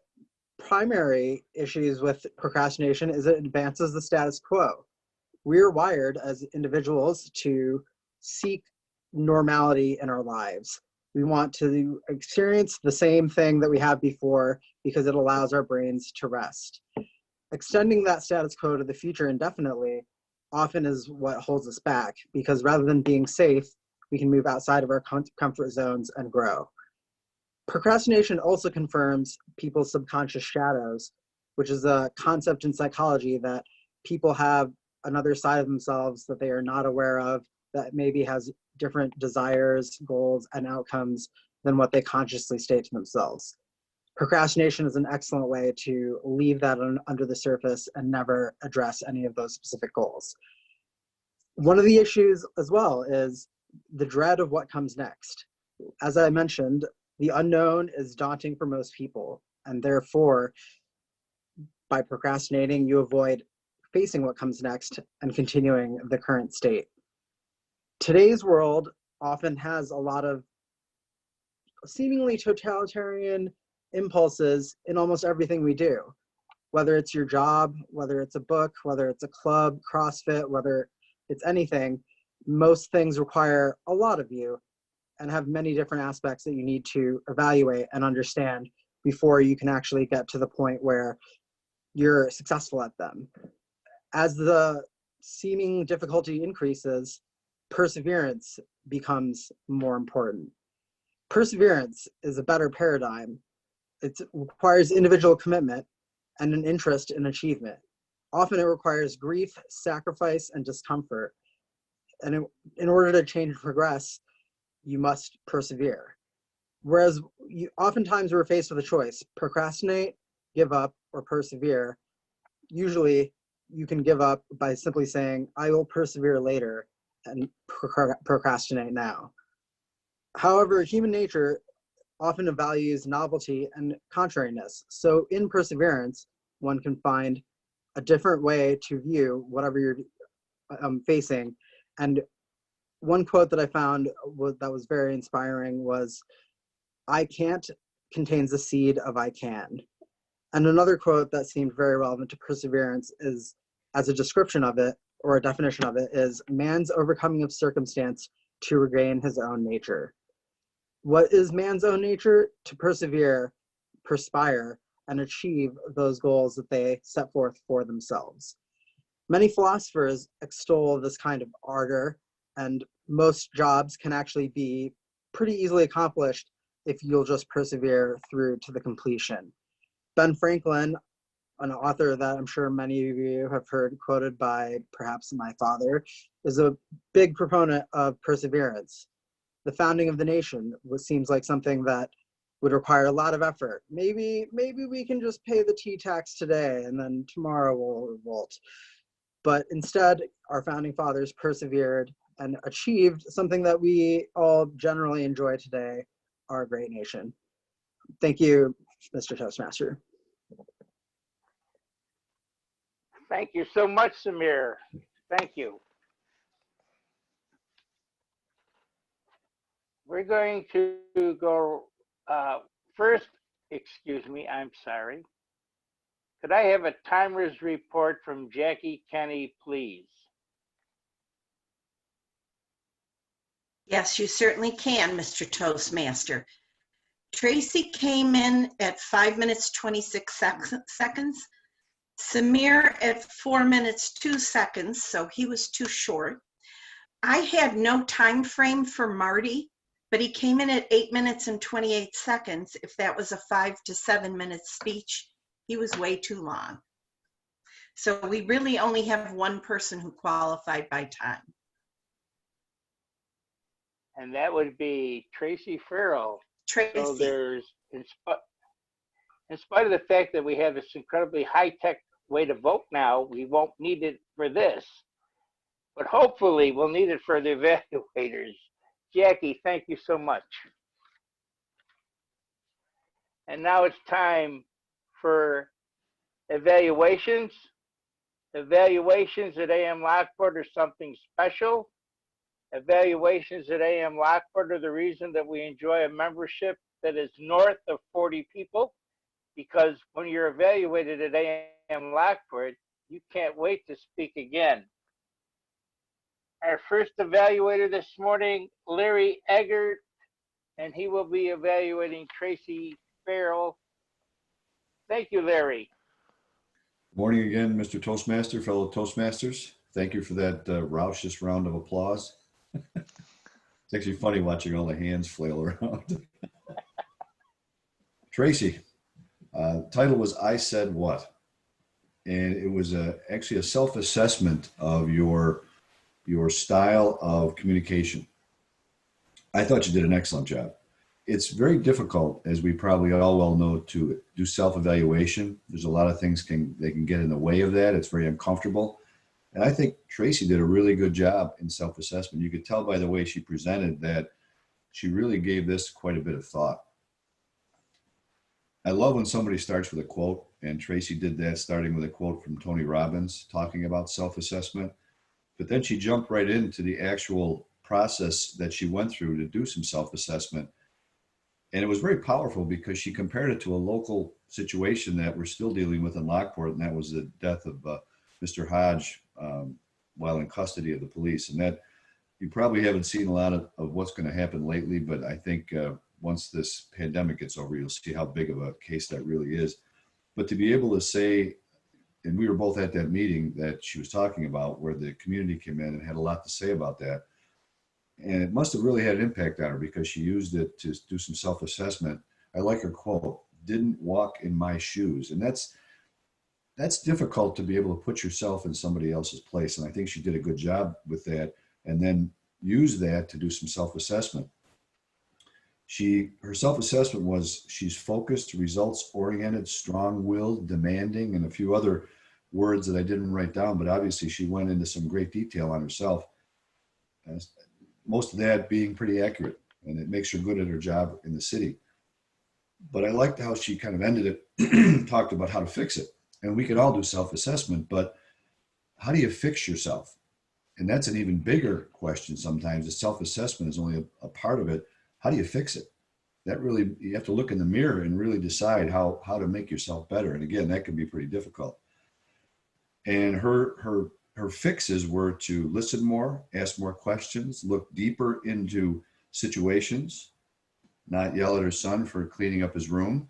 S17: primary issues with procrastination is it advances the status quo. We're wired as individuals to seek normality in our lives. We want to experience the same thing that we have before because it allows our brains to rest. Extending that status quo to the future indefinitely often is what holds us back, because rather than being safe, we can move outside of our comfort zones and grow. Procrastination also confirms people's subconscious shadows, which is a concept in psychology that people have another side of themselves that they are not aware of, that maybe has different desires, goals, and outcomes than what they consciously state to themselves. Procrastination is an excellent way to leave that under the surface and never address any of those specific goals. One of the issues as well is the dread of what comes next. As I mentioned, the unknown is daunting for most people, and therefore, by procrastinating, you avoid facing what comes next and continuing the current state. Today's world often has a lot of seemingly totalitarian impulses in almost everything we do, whether it's your job, whether it's a book, whether it's a club, CrossFit, whether it's anything. Most things require a lot of you and have many different aspects that you need to evaluate and understand before you can actually get to the point where you're successful at them. As the seeming difficulty increases, perseverance becomes more important. Perseverance is a better paradigm. It requires individual commitment and an interest in achievement. Often it requires grief, sacrifice, and discomfort. And in order to change and progress, you must persevere. Whereas oftentimes we're faced with a choice: procrastinate, give up, or persevere. Usually you can give up by simply saying, I will persevere later, and procrastinate now. However, human nature often values novelty and contrariness. So in perseverance, one can find a different way to view whatever you're facing. And one quote that I found that was very inspiring was, I can't contains the seed of I can. And another quote that seemed very relevant to perseverance is, as a description of it, or a definition of it, is man's overcoming of circumstance to regain his own nature. What is man's own nature? To persevere, perspire, and achieve those goals that they set forth for themselves. Many philosophers extol this kind of ardor, and most jobs can actually be pretty easily accomplished if you'll just persevere through to the completion. Ben Franklin, an author that I'm sure many of you have heard quoted by perhaps my father, is a big proponent of perseverance. The founding of the nation seems like something that would require a lot of effort. Maybe we can just pay the tea tax today and then tomorrow we'll revolt. But instead, our founding fathers persevered and achieved something that we all generally enjoy today, our great nation. Thank you, Mr. Toastmaster.
S4: Thank you so much, Samir. Thank you. We're going to go first, excuse me, I'm sorry. Could I have a timer's report from Jackie Kenny, please?
S18: Yes, you certainly can, Mr. Toastmaster. Tracy came in at 5 minutes, 26 seconds. Samir at 4 minutes, 2 seconds, so he was too short. I had no time frame for Marty, but he came in at 8 minutes and 28 seconds. If that was a 5 to 7 minute speech, he was way too long. So we really only have one person who qualified by time.
S4: And that would be Tracy Farrell.
S18: Tracy.
S4: So there's, in spite of the fact that we have this incredibly high-tech way to vote now, we won't need it for this. But hopefully we'll need it for the evaluators. Jackie, thank you so much. And now it's time for evaluations. Evaluations at AM Lockport are something special. Evaluations at AM Lockport are the reason that we enjoy a membership that is north of 40 people, because when you're evaluated at AM Lockport, you can't wait to speak again. Our first evaluator this morning, Larry Eggert, and he will be evaluating Tracy Farrell. Thank you, Larry.
S22: Morning again, Mr. Toastmaster, fellow Toastmasters. Thank you for that raucous round of applause. It's actually funny watching all the hands flail around. Tracy, title was I Said What? And it was actually a self-assessment of your style of communication. I thought you did an excellent job. It's very difficult, as we probably all well know, to do self-evaluation. There's a lot of things that can get in the way of that. It's very uncomfortable. And I think Tracy did a really good job in self-assessment. You could tell by the way she presented that she really gave this quite a bit of thought. I love when somebody starts with a quote, and Tracy did that, starting with a quote from Tony Robbins talking about self-assessment. But then she jumped right into the actual process that she went through to do some self-assessment. And it was very powerful because she compared it to a local situation that we're still dealing with in Lockport, and that was the death of Mr. Hodge while in custody of the police. And that you probably haven't seen a lot of what's going to happen lately, but I think once this pandemic gets over, you'll see how big of a case that really is. But to be able to say, and we were both at that meeting that she was talking about, where the community came in and had a lot to say about that. And it must have really had an impact on her because she used it to do some self-assessment. I like her quote, "Didn't walk in my shoes." And that's difficult to be able to put yourself in somebody else's place. And I think she did a good job with that, and then use that to do some self-assessment. Her self-assessment was she's focused, results-oriented, strong-willed, demanding, and a few other words that I didn't write down, but obviously she went into some great detail on herself. Most of that being pretty accurate, and it makes her good at her job in the city. But I liked how she kind of ended it, talked about how to fix it. And we could all do self-assessment, but how do you fix yourself? And that's an even bigger question sometimes. The self-assessment is only a part of it. How do you fix it? That really, you have to look in the mirror and really decide how to make yourself better. And again, that can be pretty difficult. And her fixes were to listen more, ask more questions, look deeper into situations, not yell at her son for cleaning up his room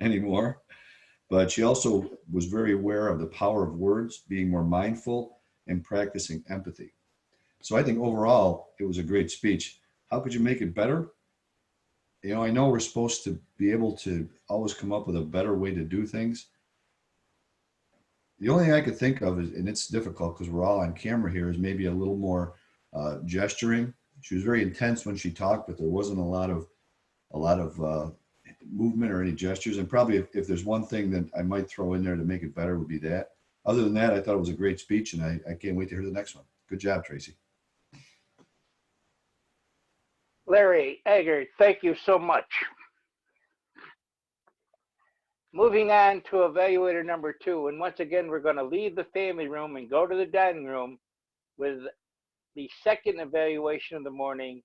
S22: anymore, but she also was very aware of the power of words, being more mindful, and practicing empathy. So I think overall, it was a great speech. How could you make it better? You know, I know we're supposed to be able to always come up with a better way to do things. The only thing I could think of is, and it's difficult because we're all on camera here, is maybe a little more gesturing. She was very intense when she talked, but there wasn't a lot of movement or any gestures. And probably if there's one thing that I might throw in there to make it better would be that. Other than that, I thought it was a great speech, and I can't wait to hear the next one. Good job, Tracy.
S4: Larry Eggert, thank you so much. Moving on to evaluator number 2. And once again, we're going to leave the family room and go to the dining room with the second evaluation of the morning,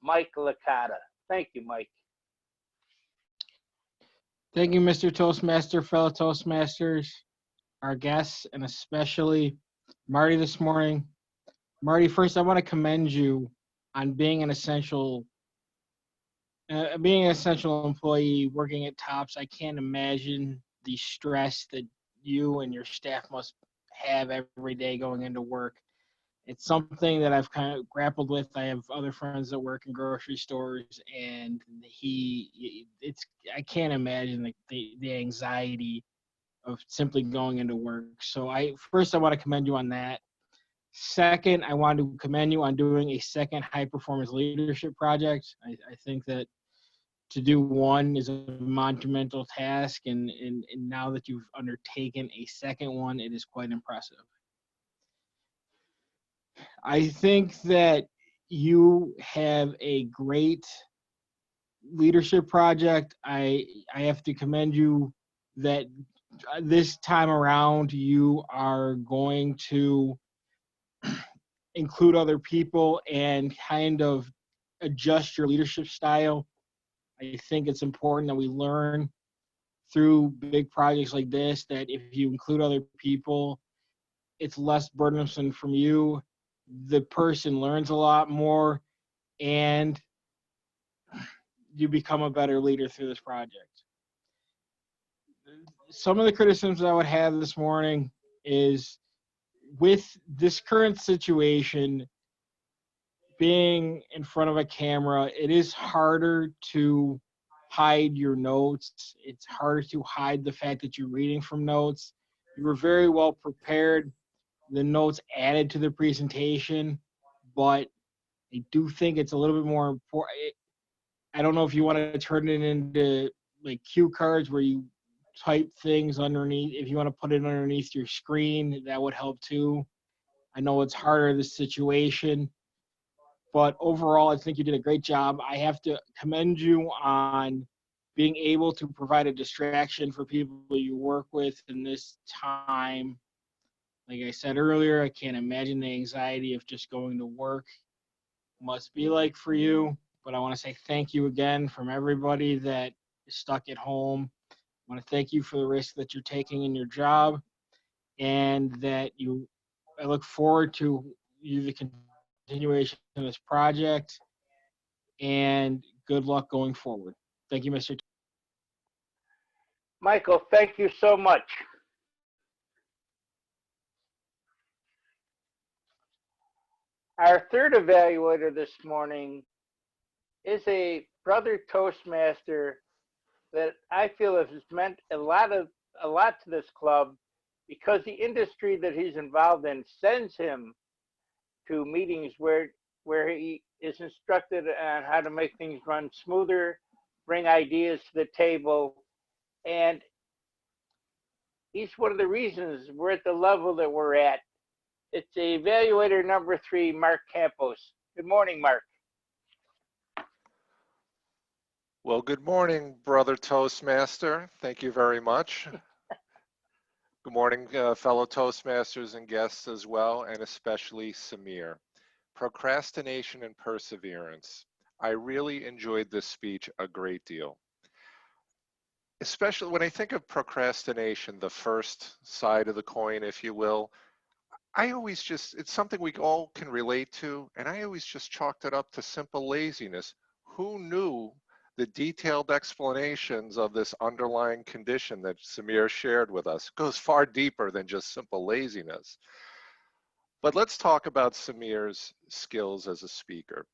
S4: Mike Licata. Thank you, Mike.
S2: Thank you, Mr. Toastmaster, fellow Toastmasters, our guests, and especially Marty this morning. Marty, first, I want to commend you on being an essential employee working at Tops. I can't imagine the stress that you and your staff must have every day going into work. It's something that I've kind of grappled with. I have other friends that work in grocery stores, and I can't imagine the anxiety of simply going into work. So I want to commend you on that. Second, I want to commend you on doing a second high performance leadership project. I think that to do one is a monumental task, and now that you've undertaken a second one, it is quite impressive. I think that you have a great leadership project. I have to commend you that this time around you are going to include other people and kind of adjust your leadership style. I think it's important that we learn through big projects like this that if you include other people, it's less burdensome from you. The person learns a lot more, and you become a better leader through this project. Some of the criticisms I would have this morning is with this current situation, being in front of a camera, it is harder to hide your notes. It's harder to hide the fact that you're reading from notes. You were very well prepared. The notes added to the presentation, but I do think it's a little bit more important. I don't know if you want to turn it into like cue cards where you type things underneath. If you want to put it underneath your screen, that would help too. I know it's harder, this situation, but overall, I think you did a great job. I have to commend you on being able to provide a distraction for people you work with in this time. Like I said earlier, I can't imagine the anxiety of just going to work must be like for you, but I want to say thank you again from everybody that is stuck at home. I want to thank you for the risk that you're taking in your job, and that I look forward to the continuation of this project, and good luck going forward. Thank you, Mr.
S4: Michael, thank you so much. Our third evaluator this morning is a brother Toastmaster that I feel has meant a lot to this club, because the industry that he's involved in sends him to meetings where he is instructed on how to make things run smoother, bring ideas to the table, and he's one of the reasons we're at the level that we're at. It's evaluator number 3, Mark Campos. Good morning, Mark.
S8: Well, good morning, brother Toastmaster. Thank you very much. Good morning, fellow Toastmasters and guests as well, and especially Samir. Procrastination and perseverance. I really enjoyed this speech a great deal. Especially when I think of procrastination, the first side of the coin, if you will, it's something we all can relate to, and I always just chalked it up to simple laziness. Who knew the detailed explanations of this underlying condition that Samir shared with us goes far deeper than just simple laziness. But let's talk about Samir's skills as a speaker.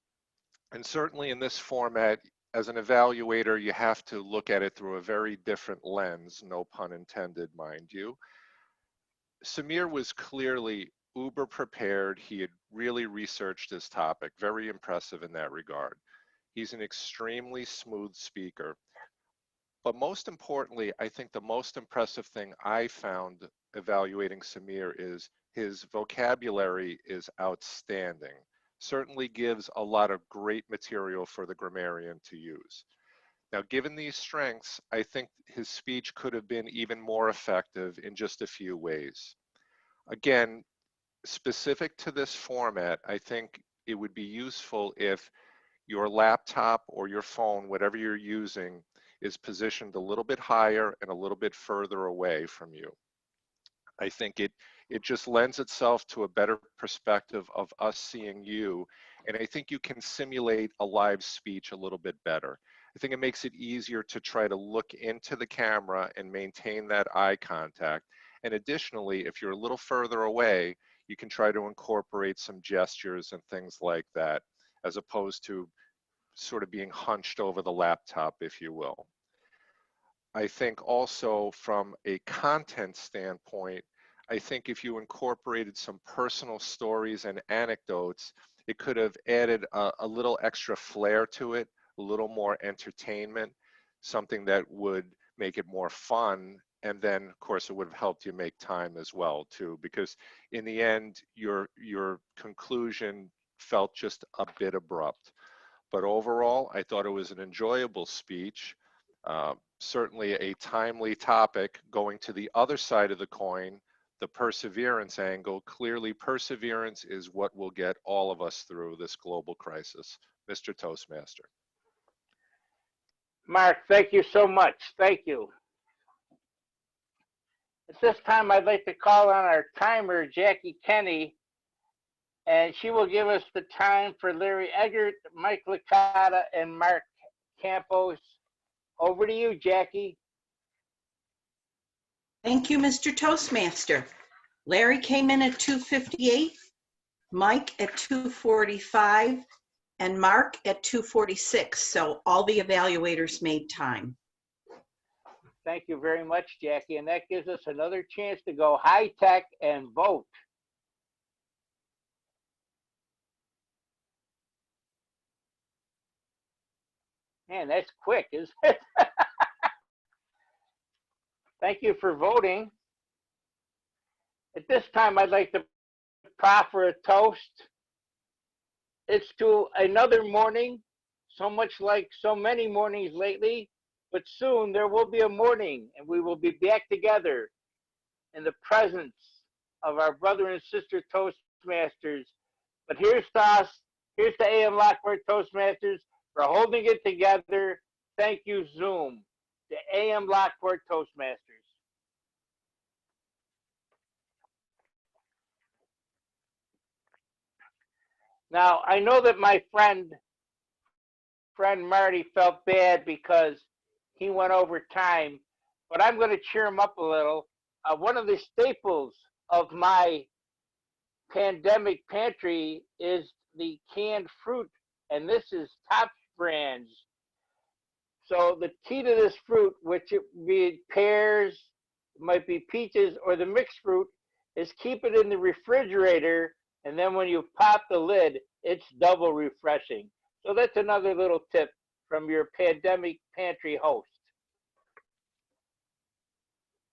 S8: And certainly in this format, as an evaluator, you have to look at it through a very different lens, no pun intended, mind you. Samir was clearly uber prepared. He had really researched his topic, very impressive in that regard. He's an extremely smooth speaker. But most importantly, I think the most impressive thing I found evaluating Samir is his vocabulary is outstanding. Certainly gives a lot of great material for the grammarian to use. Now, given these strengths, I think his speech could have been even more effective in just a few ways. Again, specific to this format, I think it would be useful if your laptop or your phone, whatever you're using, is positioned a little bit higher and a little bit further away from you. I think it just lends itself to a better perspective of us seeing you, and I think you can simulate a live speech a little bit better. I think it makes it easier to try to look into the camera and maintain that eye contact. And additionally, if you're a little further away, you can try to incorporate some gestures and things like that, as opposed to sort of being hunched over the laptop, if you will. I think also from a content standpoint, I think if you incorporated some personal stories and anecdotes, it could have added a little extra flair to it, a little more entertainment, something that would make it more fun. And then, of course, it would have helped you make time as well, too, because in the end, your conclusion felt just a bit abrupt. But overall, I thought it was an enjoyable speech. Certainly a timely topic. Going to the other side of the coin, the perseverance angle. Clearly, perseverance is what will get all of us through this global crisis. Mr. Toastmaster.
S4: Mark, thank you so much. Thank you. At this time, I'd like to call on our timer, Jackie Kenny, and she will give us the time for Larry Eggert, Mike Licata, and Mark Campos. Over to you, Jackie.
S18: Thank you, Mr. Toastmaster. Larry came in at 2:58, Mike at 2:45, and Mark at 2:46. So all the evaluators made time.
S4: Thank you very much, Jackie. And that gives us another chance to go high tech and vote. Man, that's quick, isn't it? Thank you for voting. At this time, I'd like to proffer a toast. It's to another morning, so much like so many mornings lately, but soon there will be a morning and we will be back together in the presence of our brother and sister Toastmasters. But here's to us, here's to AM Lockport Toastmasters for holding it together. Thank you, Zoom, to AM Lockport Toastmasters. Now, I know that my friend Marty felt bad because he went over time, but I'm going to cheer him up a little. One of the staples of my pandemic pantry is the canned fruit, and this is Top Brands. So the key to this fruit, which it be pears, it might be peaches, or the mixed fruit, is keep it in the refrigerator, and then when you pop the lid, it's double refreshing. So that's another little tip from your pandemic pantry host.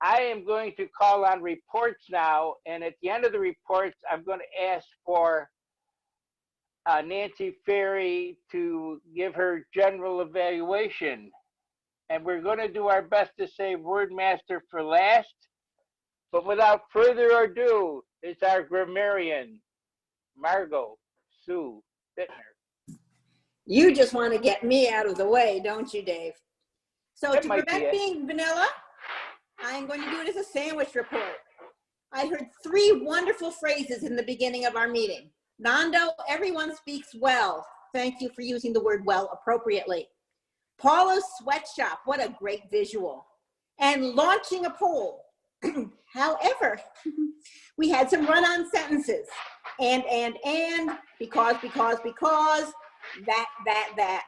S4: I am going to call on reports now, and at the end of the reports, I'm going to ask for Nancy Ferry to give her general evaluation. And we're going to do our best to save Wordmaster for last. But without further ado, it's our grammarian, Margot Sue Bittner.
S10: You just want to get me out of the way, don't you, Dave? So
S4: That
S10: to
S4: might be
S10: prevent
S4: it.
S10: being vanilla, I'm going to do it as a sandwich report. I heard 3 wonderful phrases in the beginning of our meeting. Nando, everyone speaks well. Thank you for using the word well appropriately. Paula's sweatshop, what a great visual. And launching a poll. However, we had some run-on sentences. And, because, that.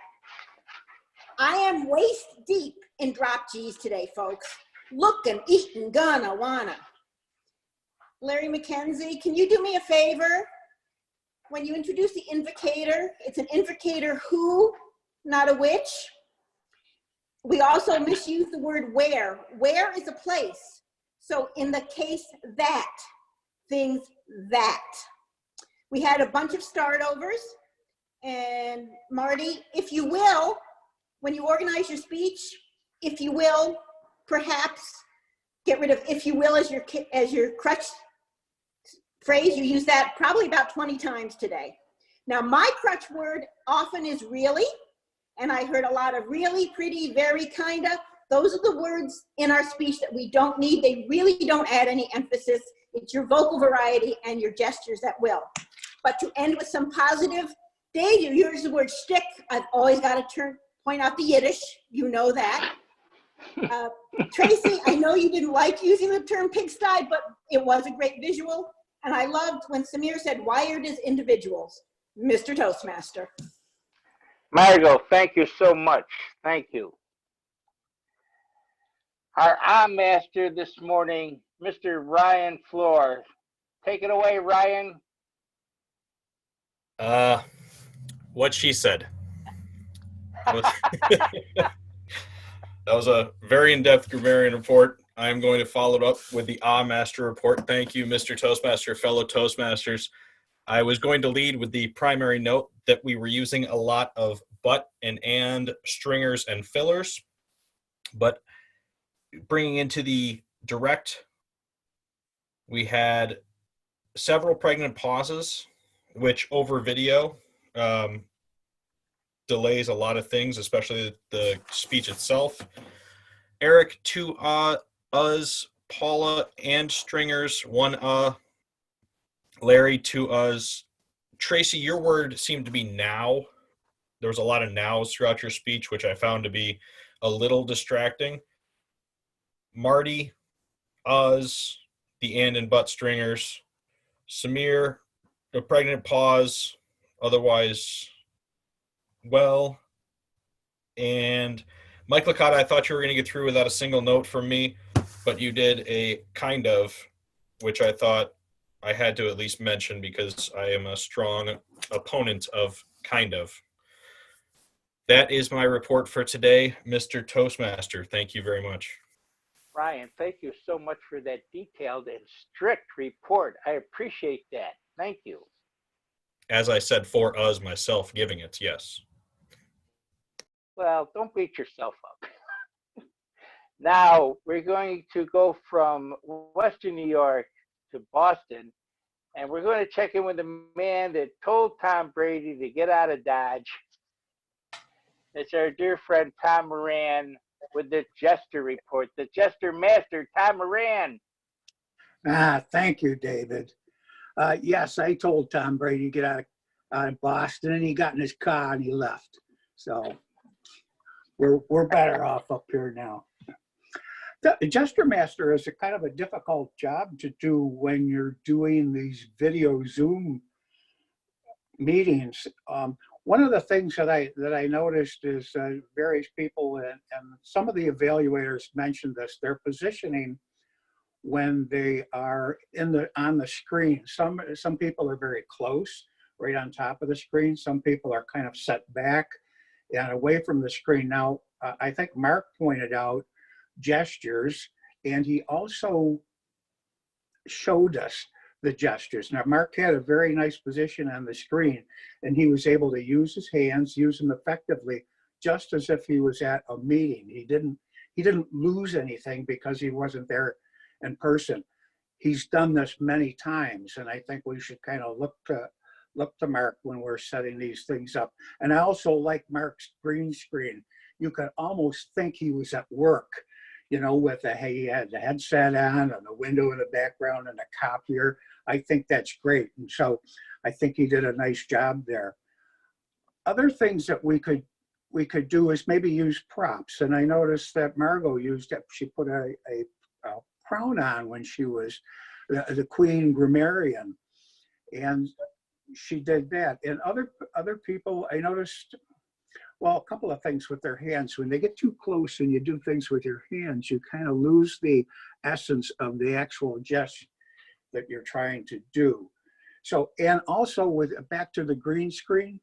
S10: I am waist deep in drop G's today, folks. Looking, eating, gonna, wanna. Larry McKenzie, can you do me a favor? When you introduce the invocator, it's an invocator who, not a which. We also misuse the word where. Where is a place. So in the case that, things that. We had a bunch of start overs. And Marty, if you will, when you organize your speech, if you will, perhaps get rid of if you will as your crutch phrase. You use that probably about 20 times today. Now, my crutch word often is really, and I heard a lot of really, pretty, very, kinda. Those are the words in our speech that we don't need. They really don't add any emphasis. It's your vocal variety and your gestures that will. But to end with some positive, Dave, you use the word shtick. I've always got to point out the Yiddish. You know that. Tracy, I know you didn't like using the term pigsty, but it was a great visual. And I loved when Samir said, wired as individuals. Mr. Toastmaster.
S4: Margot, thank you so much. Thank you. Our master this morning, Mr. Ryan Floor. Take it away, Ryan.
S11: What she said. That was a very in-depth grammarian report. I am going to follow it up with the Master report. Thank you, Mr. Toastmaster, fellow Toastmasters. I was going to lead with the primary note that we were using a lot of but and stringers and fillers, but bringing into the direct, we had several pregnant pauses, which over video delays a lot of things, especially the speech itself. Eric, 2 us, Paula and stringers, 1 Larry, 2 us. Tracy, your word seemed to be now. There was a lot of nows throughout your speech, which I found to be a little distracting. Marty, us, the and but stringers. Samir, a pregnant pause, otherwise well. And Mike Licata, I thought you were going to get through without a single note from me, but you did a kind of, which I thought I had to at least mention because I am a strong opponent of kind of. That is my report for today, Mr. Toastmaster. Thank you very much.
S4: Ryan, thank you so much for that detailed and strict report. I appreciate that. Thank you.
S11: As I said, for us, myself giving it, yes.
S4: Well, don't beat yourself up. Now, we're going to go from Western New York to Boston, and we're going to check in with the man that told Tom Brady to get out of Dodge. It's our dear friend, Tom Moran, with the Jester report. The Jester Master, Tom Moran.
S12: Thank you, David. Yes, I told Tom Brady to get out of Boston, and he got in his car and he left. So we're better off up here now. The Jester Master is a kind of a difficult job to do when you're doing these video Zoom meetings. One of the things that I noticed is various people and some of the evaluators mentioned this. They're positioning when they are on the screen. Some people are very close, right on top of the screen. Some people are kind of set back and away from the screen. Now, I think Mark pointed out gestures, and he also showed us the gestures. Now, Mark had a very nice position on the screen, and he was able to use his hands, use them effectively, just as if he was at a meeting. He didn't lose anything because he wasn't there in person. He's done this many times, and I think we should kind of look to Mark when we're setting these things up. And I also like Mark's green screen. You could almost think he was at work, you know, with he had the headset on and the window in the background and a copier. I think that's great. And so I think he did a nice job there. Other things that we could we could do is maybe use props. And I noticed that Margot used it. She put a crown on when she was the Queen Grammarian, and she did that. And other people, I noticed, well, a couple of things with their hands. When they get too close and you do things with your hands, you kind of lose the essence of the actual gesture that you're trying to do. So, and also with back to the green screen,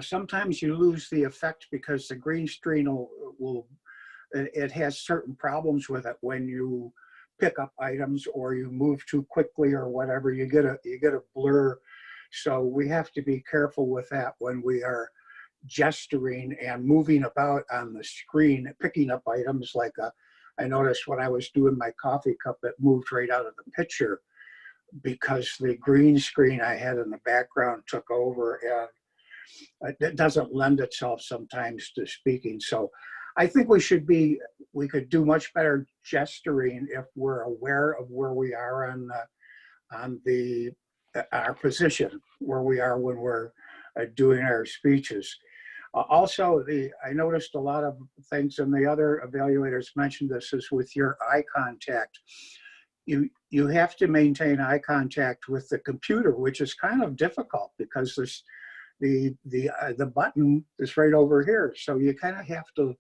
S12: sometimes you lose the effect because the green screen it has certain problems with it when you pick up items or you move too quickly or whatever, you get a blur. So we have to be careful with that when we are gesturing and moving about on the screen, picking up items. Like I noticed when I was doing my coffee cup, it moved right out of the picture because the green screen I had in the background took over, and it doesn't lend itself sometimes to speaking. So I think we could do much better gesturing if we're aware of where we are on our position, where we are when we're doing our speeches. Also, I noticed a lot of things, and the other evaluators mentioned this, is with your eye contact. You have to maintain eye contact with the computer, which is kind of difficult because the button is right over here. So you kind of have to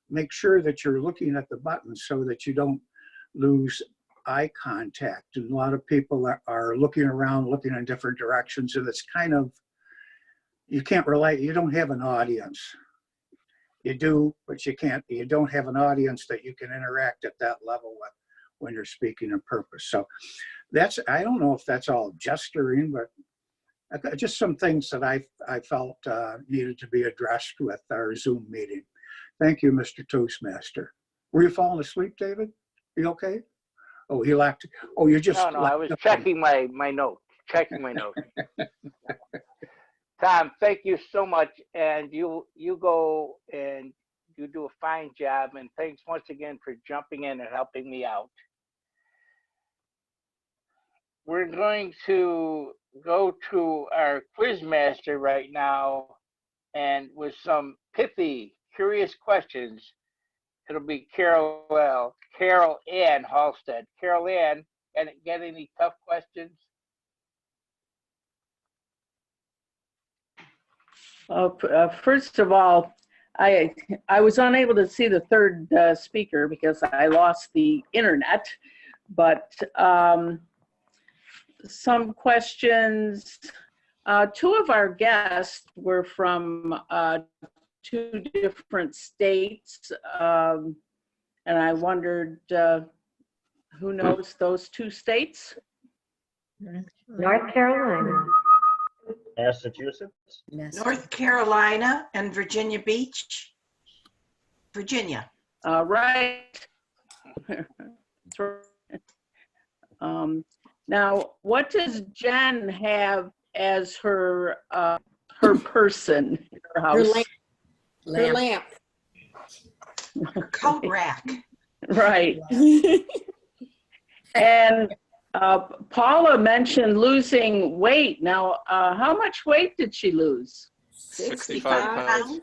S12: make sure that you're looking at the button so that you don't lose eye contact. And a lot of people are looking around, looking in different directions, and it's kind of, you can't relate. You don't have an audience. You do, but you don't have an audience that you can interact at that level with when you're speaking in purpose. So I don't know if that's all gesturing, but just some things that I felt needed to be addressed with our Zoom meeting. Thank you, Mr. Toastmaster. Were you falling asleep, David? Are you okay? Oh, he lacked. Oh, you just.
S4: No, I was checking my notes. Tom, thank you so much, and you go and you do a fine job, and thanks once again for jumping in and helping me out. We're going to go to our quiz master right now, and with some pithy, curious questions. It'll be Carol Ann Halstead. Carol Ann, get any tough questions?
S5: First of all, I was unable to see the third speaker because I lost the internet, but some questions. Two of our guests were from 2 different states, and I wondered who knows those 2 states?
S16: North Carolina.
S3: Massachusetts?
S18: North Carolina and Virginia Beach. Virginia.
S5: Right. Now, what does Jen have as her person in her house?
S10: Her lamp.
S18: Coat rack.
S5: Right. And Paula mentioned losing weight. Now, how much weight did she lose?
S3: 65
S18: pounds.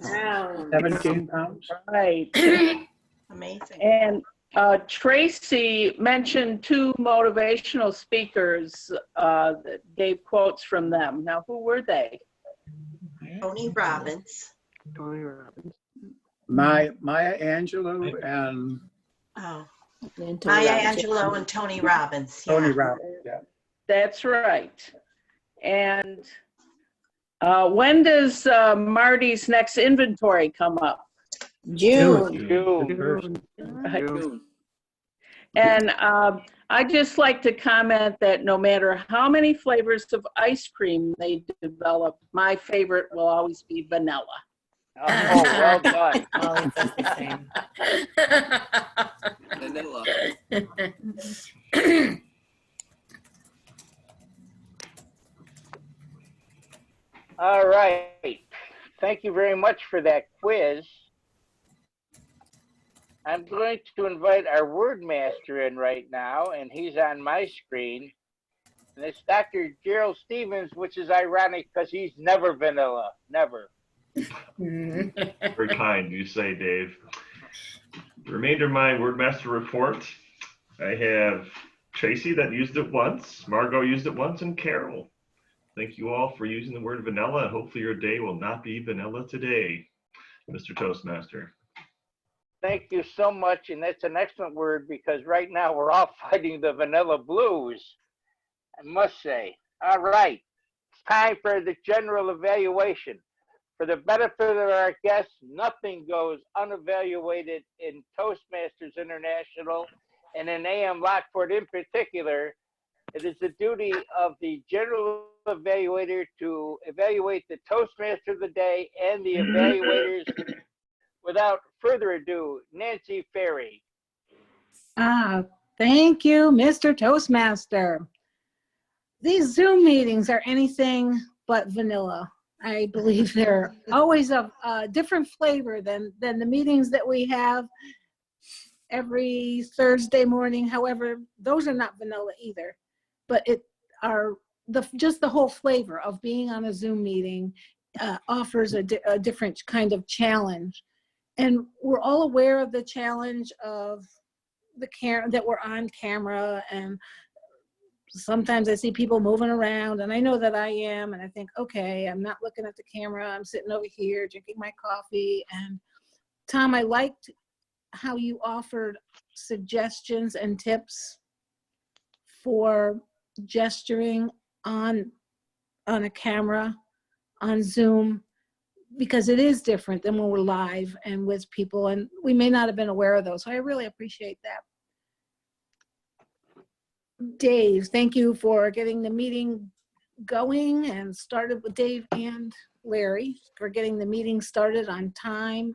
S12: 17 pounds.
S5: Right.
S18: Amazing.
S5: And Tracy mentioned 2 motivational speakers that gave quotes from them. Now, who were they?
S18: Tony Robbins.
S12: Maya Angelou and
S18: Maya Angelou and Tony Robbins.
S12: Tony Robbins. Yeah.
S5: That's right. And when does Marty's next inventory come up?
S10: June.
S5: Right. And I'd just like to comment that no matter how many flavors of ice cream they develop, my favorite will always be vanilla.
S4: Oh, well done.
S13: Always does the same.
S6: Vanilla.
S4: All right. Thank you very much for that quiz. I'm going to invite our word master in right now, and he's on my screen. And it's Dr. Gerald Stevens, which is ironic because he's never vanilla, never.
S9: Very kind, you say, Dave. The remainder of my Wordmaster report, I have Tracy that used it once, Margot used it once, and Carol. Thank you all for using the word vanilla. Hopefully your day will not be vanilla today, Mr. Toastmaster.
S4: Thank you so much. And that's an excellent word because right now we're all fighting the vanilla blues, I must say. All right. It's time for the general evaluation. For the benefit of our guests, nothing goes unevaluated in Toastmasters International and in AM Lockport in particular. It is the duty of the general evaluator to evaluate the Toastmaster of the day and the evaluators. Without further ado, Nancy Ferry.
S13: Thank you, Mr. Toastmaster. These Zoom meetings are anything but vanilla. I believe they're always of a different flavor than the meetings that we have every Thursday morning. However, those are not vanilla either, but just the whole flavor of being on a Zoom meeting offers a different kind of challenge. And we're all aware of the challenge of that we're on camera, and sometimes I see people moving around, and I know that I am, and I think, okay, I'm not looking at the camera, I'm sitting over here drinking my coffee. And Tom, I liked how you offered suggestions and tips for gesturing on a camera, on Zoom, because it is different than when we're live and with people, and we may not have been aware of those. So I really appreciate that. Dave, thank you for getting the meeting going and started with Dave and Larry for getting the meeting started on time.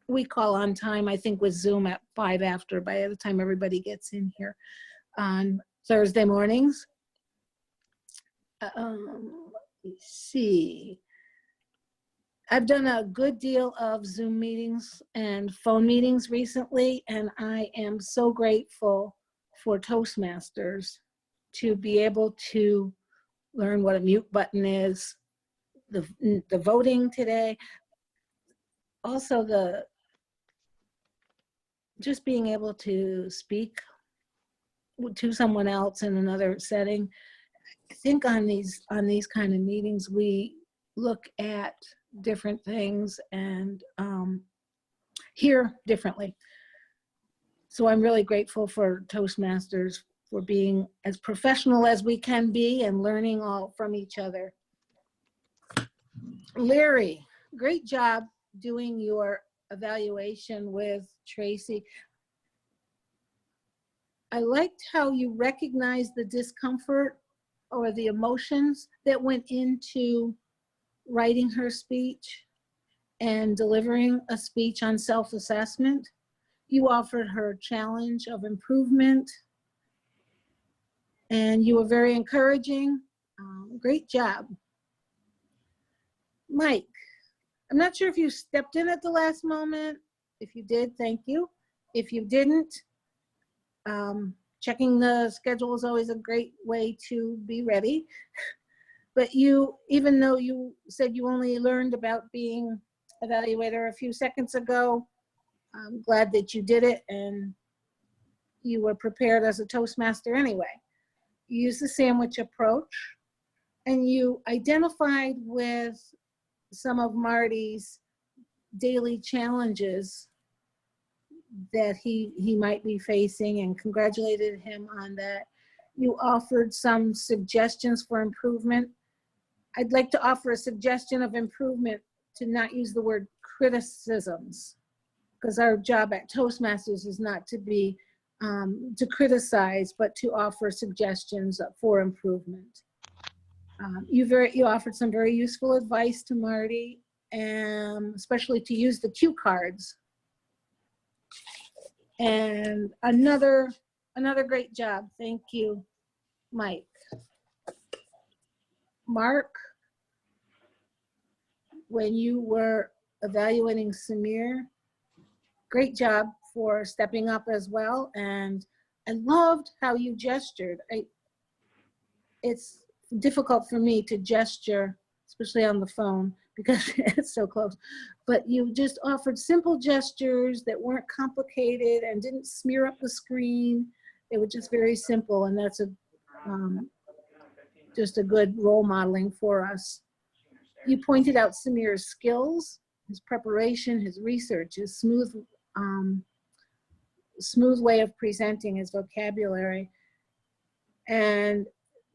S13: We call on time, I think, with Zoom at 5 after, by the time everybody gets in here on Thursday mornings. Let me see. I've done a good deal of Zoom meetings and phone meetings recently, and I am so grateful for Toastmasters to be able to learn what a mute button is, the voting today, also just being able to speak to someone else in another setting. I think on these kind of meetings, we look at different things and hear differently. So I'm really grateful for Toastmasters for being as professional as we can be and learning all from each other. Larry, great job doing your evaluation with Tracy. I liked how you recognized the discomfort or the emotions that went into writing her speech and delivering a speech on self-assessment. You offered her challenge of improvement, and you were very encouraging. Great job. Mike, I'm not sure if you stepped in at the last moment. If you did, thank you. If you didn't, checking the schedule is always a great way to be ready. But you, even though you said you only learned about being evaluator a few seconds ago, I'm glad that you did it and you were prepared as a Toastmaster anyway. You used the sandwich approach and you identified with some of Marty's daily challenges that he might be facing and congratulated him on that. You offered some suggestions for improvement. I'd like to offer a suggestion of improvement to not use the word criticisms, because our job at Toastmasters is not to be to criticize, but to offer suggestions for improvement. You offered some very useful advice to Marty, and especially to use the cue cards. And another great job. Thank you, Mike. Mark, when you were evaluating Samir, great job for stepping up as well. And I loved how you gestured. It's difficult for me to gesture, especially on the phone, because it's so close. But you just offered simple gestures that weren't complicated and didn't smear up the screen. They were just very simple, and that's just a good role modeling for us. You pointed out Samir's skills, his preparation, his research, his smooth way of presenting his vocabulary. And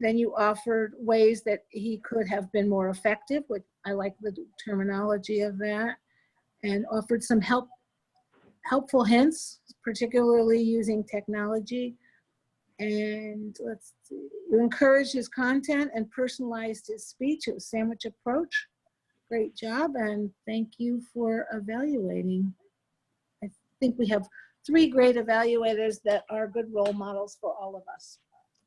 S13: then you offered ways that he could have been more effective, which I like the terminology of that, and offered some helpful hints, particularly using technology. And let's see, you encouraged his content and personalized his speech. It was sandwich approach. Great job, and thank you for evaluating. I think we have 3 great evaluators that are good role models for all of us.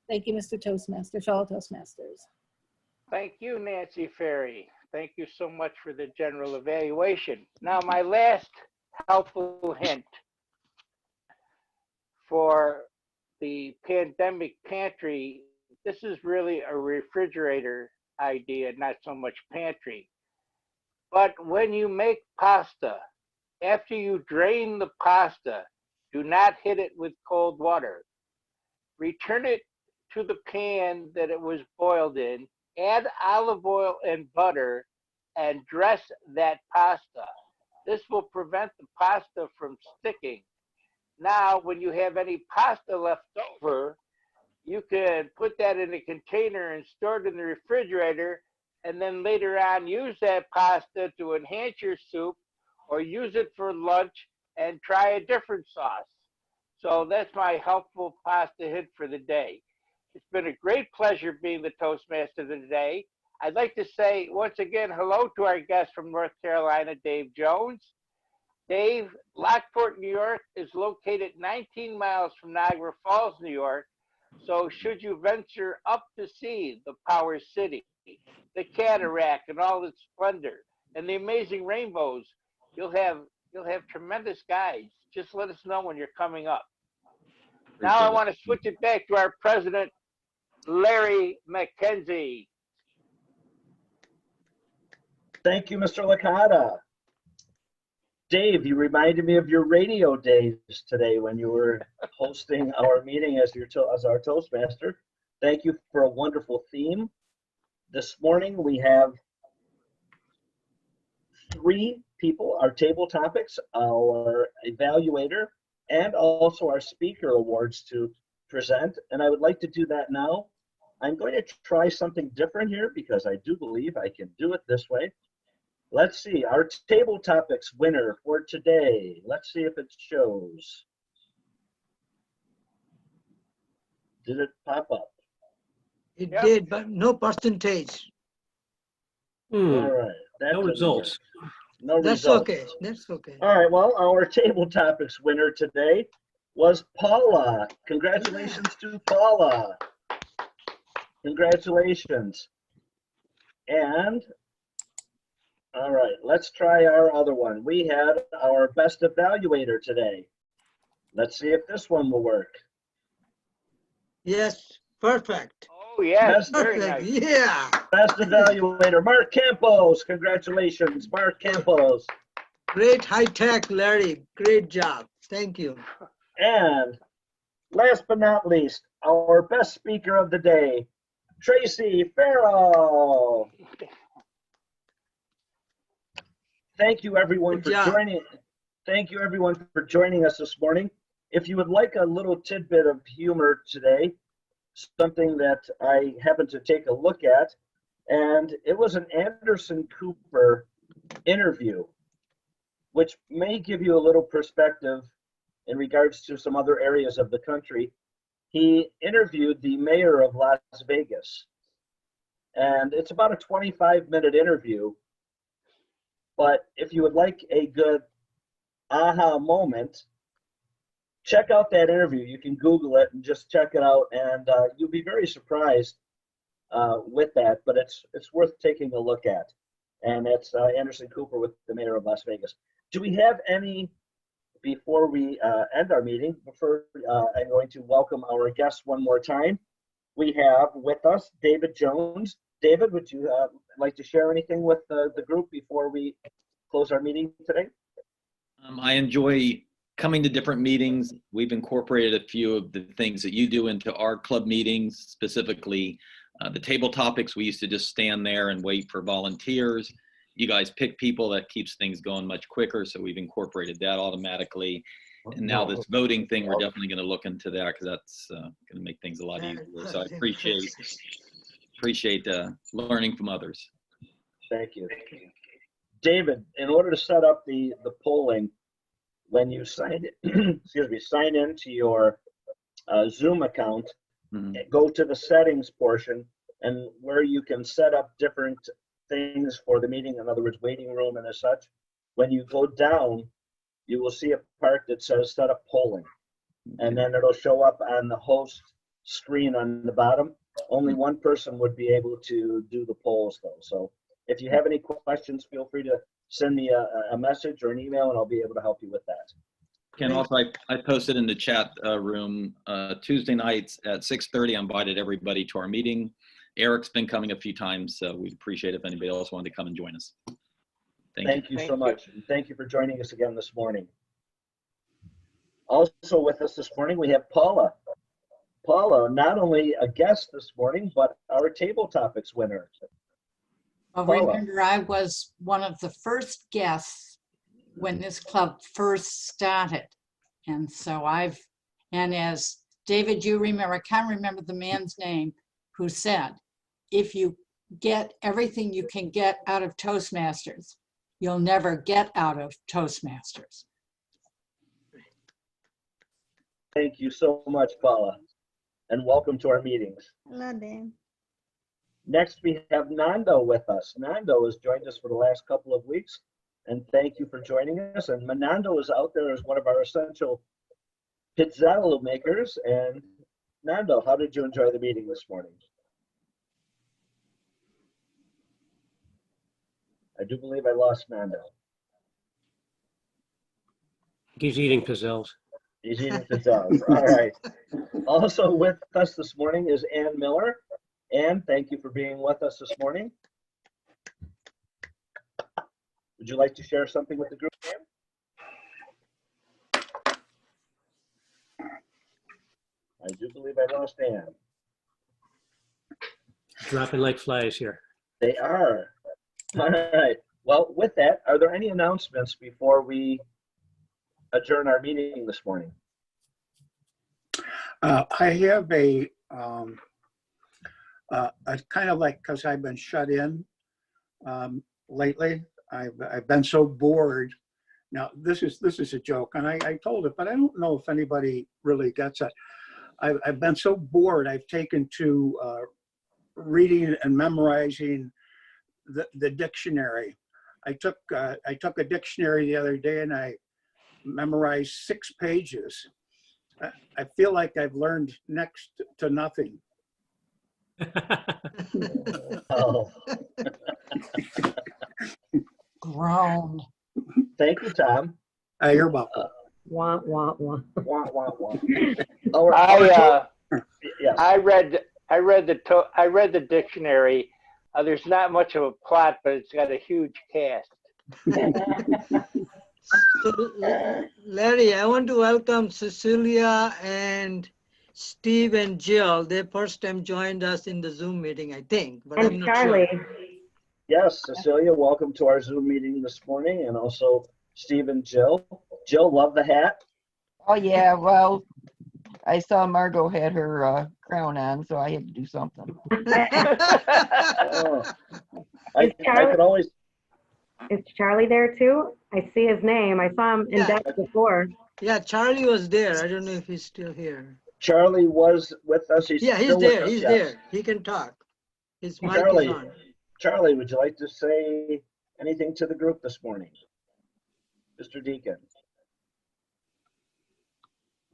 S13: Thank you, Mr. Toastmaster, fellow Toastmasters.
S4: Thank you, Nancy Ferry. Thank you so much for the general evaluation. Now, my last helpful hint for the pandemic pantry, this is really a refrigerator idea, not so much pantry. But when you make pasta, after you drain the pasta, do not hit it with cold water. Return it to the pan that it was boiled in, add olive oil and butter, and dress that pasta. This will prevent the pasta from sticking. Now, when you have any pasta left over, you can put that in a container and store it in the refrigerator, and then later on use that pasta to enhance your soup or use it for lunch and try a different sauce. So that's my helpful pasta hint for the day. It's been a great pleasure being the Toastmaster today. I'd like to say once again hello to our guest from North Carolina, Dave Jones. Dave, Lockport, New York is located 19 miles from Niagara Falls, New York. So should you venture up to see the Power City, the cataract and all its splendor, and the amazing rainbows, you'll have tremendous guides. Just let us know when you're coming up. Now I want to switch it back to our president, Larry McKenzie.
S3: Thank you, Mr. Licata. Dave, you reminded me of your radio days today when you were hosting our meeting as our Toastmaster. Thank you for a wonderful theme. This morning we have 3 people, our table topics, our evaluator, and also our speaker awards to present. And I would like to do that now. I'm going to try something different here because I do believe I can do it this way. Let's see, our table topics winner for today. Let's see if it shows. Did it pop up?
S1: It did, but no percentage.
S3: All right.
S14: No results.
S3: No
S1: That's
S3: results.
S1: okay. That's okay.
S3: All right. Well, our table topics winner today was Paula. Congratulations to Paula. Congratulations. And all right, let's try our other one. We had our best evaluator today. Let's see if this one will work.
S1: Yes, perfect.
S4: Oh, yes, very
S1: Perfect.
S4: nice.
S1: Yeah.
S3: Best evaluator, Mark Campos. Congratulations, Mark Campos.
S1: Great high tech, Larry. Great job. Thank you.
S3: And last but not least, our best speaker of the day, Tracy Farrell. Thank you everyone for joining. Thank you everyone for joining us this morning. If you would like a little tidbit of humor today, something that I happened to take a look at, and it was an Anderson Cooper interview, which may give you a little perspective in regards to some other areas of the country. He interviewed the mayor of Las Vegas, and it's about a 25-minute interview. But if you would like a good aha moment, check out that interview. You can Google it and just check it out, and you'll be very surprised with that. But it's worth taking a look at. And it's Anderson Cooper with the mayor of Las Vegas. Do we have any, before we end our meeting, I'm going to welcome our guests one more time. We have with us David Jones, David, would you like to share anything with the group before we close our meeting today?
S14: I enjoy coming to different meetings. We've incorporated a few of the things that you do into our club meetings, specifically the table topics. We used to just stand there and wait for volunteers. You guys pick people. That keeps things going much quicker, so we've incorporated that automatically. And now this voting thing, we're definitely going to look into that because that's going to make things a lot easier. So I appreciate learning from others.
S3: Thank you. David, in order to set up the polling, when you sign into your Zoom account, go to the settings portion, and where you can set up different things for the meeting, in other words, waiting room and as such. When you go down, you will see a part that says set up polling, and then it'll show up on the host screen on the bottom. Only one person would be able to do the polls though. So if you have any questions, feel free to send me a message or an email, and I'll be able to help you with that.
S14: Ken, also, I posted in the chat room Tuesday nights at 6:30. I invited everybody to our meeting. Eric's been coming a few times, so we'd appreciate if anybody else wanted to come and join us.
S3: Thank you so much. And thank you for joining us again this morning. Also with us this morning, we have Paula. Paula, not only a guest this morning, but our table topics winner.
S7: Well,
S3: Paula.
S7: remember, I was one of the first guests when this club first started. And so and as David, you remember, I can't remember the man's name who said, if you get everything you can get out of Toastmasters, you'll never get out of Toastmasters.
S3: Thank you so much, Paula, and welcome to our meetings.
S15: Hello, Dan.
S3: Next, we have Nando with us. Nando has joined us for the last couple of weeks, and thank you for joining us. And Nando is out there as one of our essential pizzelle makers. And Nando, how did you enjoy the meeting this morning? I do believe I lost Nando.
S20: He's eating pizzelles.
S3: He's eating pizzelles. All right. Also with us this morning is Ann Miller. Ann, thank you for being with us this morning. Would you like to share something with the group, Ann? I do believe I lost Ann.
S20: Dropping like flies here.
S3: They are. All right. Well, with that, are there any announcements before we adjourn our meeting this morning?
S12: I have a kind of like, because I've been shut in lately, I've been so bored. Now this is a joke, and I told it, but I don't know if anybody really gets it. I've been so bored. I've taken to reading and memorizing the dictionary. I took a dictionary the other day, and I memorized 6 pages. I feel like I've learned next to nothing.
S3: Oh.
S7: Grown.
S3: Thank you, Tom.
S12: You're welcome.
S16: Wah, wah, wah.
S3: Wah, wah, wah.
S4: I read the dictionary. There's not much of a plot, but it's got a huge cast.
S1: So, Larry, I want to welcome Cecilia and Steve and Jill. They first time joined us in the Zoom meeting, I think. But
S16: And
S1: I'm not
S16: Charlie.
S1: sure.
S3: Yes, Cecilia, welcome to our Zoom meeting this morning, and also Steve and Jill. Jill, love the hat.
S24: Oh, yeah, well, I saw Margot had her crown on, so I had to do something.
S3: Oh. I
S16: Charlie-
S3: could always.
S16: Is Charlie there too? I see his name. I saw him in
S1: Yeah.
S16: depth before.
S1: Yeah, Charlie was there. I don't know if he's still here.
S3: Charlie was with us. He's
S1: Yeah, he's
S3: still with
S1: there.
S3: us,
S1: He's
S3: yes.
S1: there. He can talk. His mic
S3: Charlie,
S1: is on.
S3: Charlie, would you like to say anything to the group this morning? Mr. Deacon.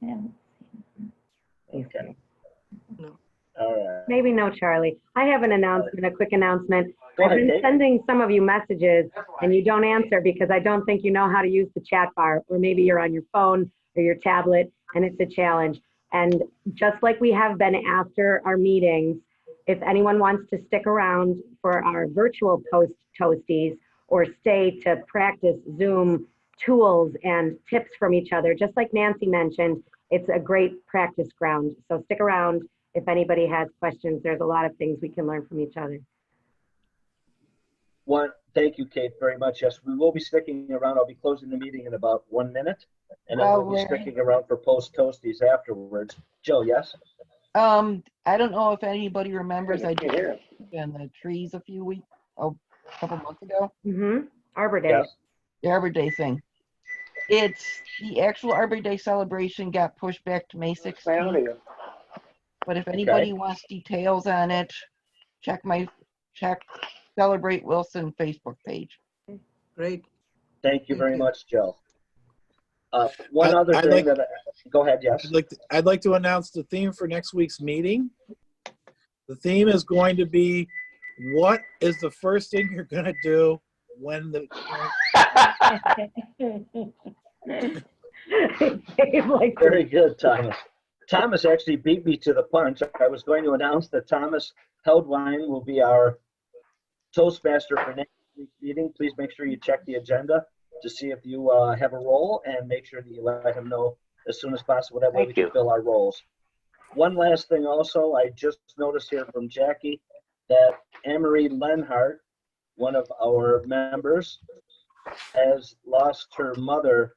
S16: Yeah.
S3: Okay.
S1: No.
S3: All right.
S16: Maybe no, Charlie. I have an announcement, a quick announcement.
S3: Go
S16: I've
S3: ahead,
S16: been
S3: Kate.
S16: sending some of you messages and you don't answer because I don't think you know how to use the chat bar, or maybe you're on your phone or your tablet and it's a challenge. And just like we have been after our meetings, If anyone wants to stick around for our virtual Toasties or stay to practice Zoom tools and tips from each other, just like Nancy mentioned, it's a great practice ground. So stick around if anybody has questions. There's a lot of things we can learn from each other.
S3: Thank you, Kate, very much. Yes, we will be sticking around. I'll be closing the meeting in about 1 minute, and then we'll be sticking around for post Toasties afterwards. Jill, yes?
S24: I don't know if anybody remembers I did in the trees a couple months ago.
S16: Arbor Day.
S3: Yes.
S24: The Arbor Day thing. The actual Arbor Day celebration got pushed back to May 16th. But if anybody wants details on it, check Celebrate Wilson Facebook page.
S1: Great.
S3: Thank you very much, Jill. One other thing go ahead, yes.
S15: I'd like to announce the theme for next week's meeting. The theme is going to be, what is the first thing you're going to do when the...
S3: Very good, Thomas. Thomas actually beat me to the punch. I was going to announce that Thomas Heldwein will be our Toastmaster for next week's meeting. Please make sure you check the agenda to see if you have a role, and make sure that you let him know as soon as possible. That way we can fill our roles. One last thing also, I just noticed here from Jackie that Anne-Marie Lenhart, one of our members, has lost her mother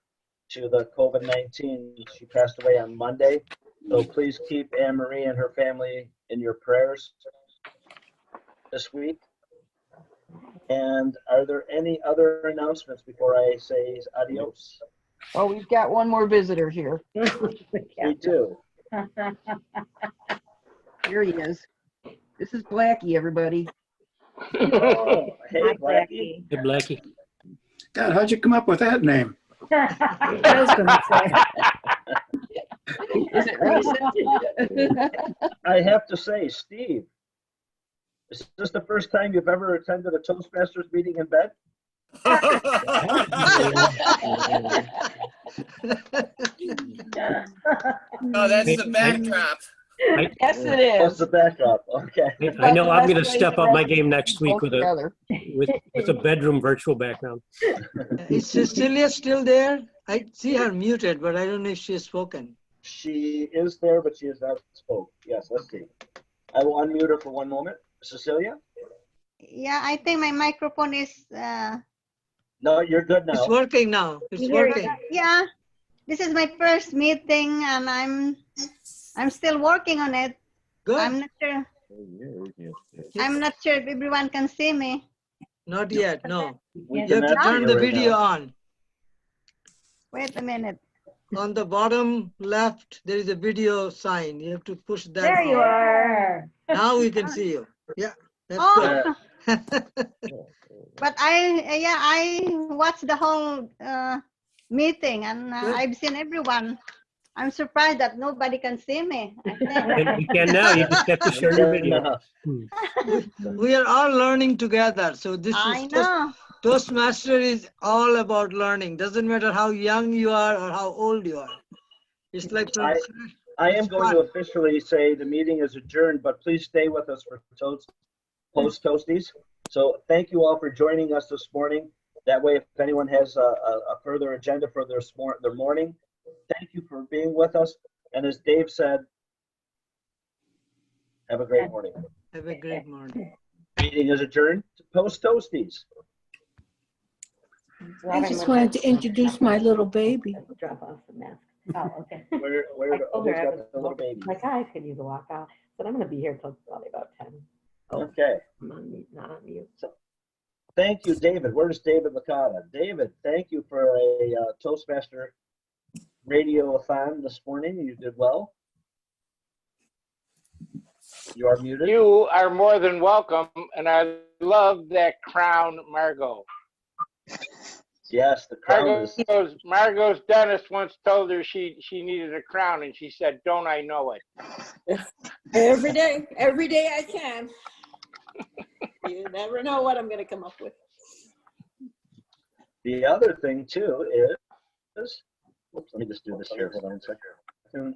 S3: to the COVID-19. She passed away on Monday. So please keep Anne-Marie and her family in your prayers this week. And are there any other announcements before I say adios?
S24: Oh, we've got one more visitor here.
S3: We do.
S24: Here he is. This is Blackie, everybody.
S3: Oh, hey, Blackie.
S20: Hey, Blackie.
S12: God, how'd you come up with that name?
S13: I was going to say.
S24: Is it recent?
S3: I have to say, Steve, is this the first time you've ever attended a Toastmasters meeting in bed?
S6: Oh, that's the backdrop.
S24: Yes, it is.
S3: That's the backdrop. Okay.
S20: I know I'm going to step up my game next week with a bedroom virtual background.
S1: Is Cecilia still there? I see her muted, but I don't know if she has spoken.
S3: She is there, but she has not spoke. Yes, let's see. I will unmute her for 1 moment. Cecilia?
S19: Yeah, I think my microphone is.
S3: No, you're good now.
S1: It's working now. It's working.
S19: Yeah, this is my first meeting, and I'm still working on it.
S1: Good.
S19: I'm not sure. I'm not sure if everyone can see me.
S1: Not yet, no.
S3: We
S1: You have to
S3: cannot
S1: turn
S3: hear
S1: the
S3: right
S1: video
S3: now.
S1: on.
S19: Wait a minute.
S1: On the bottom left, there is a video sign. You have to push that.
S19: There you
S13: are.
S1: Now we can see you. Yeah, that's
S19: Oh.
S1: good.
S19: But I watched the whole meeting, and I've seen everyone. I'm surprised that nobody can see me.
S20: And you can now. You just have to share your video.
S1: We are all learning together. So this
S19: I
S1: is
S19: know.
S1: Toastmaster is all about learning. Doesn't matter how young you are or how old you are. It's like
S3: I am going to officially say the meeting is adjourned, but please stay with us for post Toasties. So thank you all for joining us this morning. That way, if anyone has a further agenda for their morning, thank you for being with us. And as Dave said, have a great morning.
S1: Have a great morning.
S3: Meeting is adjourned. Post Toasties.
S13: I just wanted to introduce my little baby.
S16: Drop off the mask. Oh, okay.
S3: Who's got the little baby?
S16: My guys can use a walkout, but I'm going to be here till probably about 10.
S3: Okay.
S16: I'm on mute, not on mute.
S3: Thank you, David. Where's David Licata? David, thank you for a Toastmaster radio-a-thon this morning. You did well. You are muted.
S4: You are more than welcome, and I love that crown, Margot.
S3: Yes, the crown is.
S4: Margot's dentist once told her she needed a crown, and she said, "Don't I know it?"
S5: Every day I can. You never know what I'm going to come up with.
S3: The other thing too is, oops, let me just do this here. Hold on a second.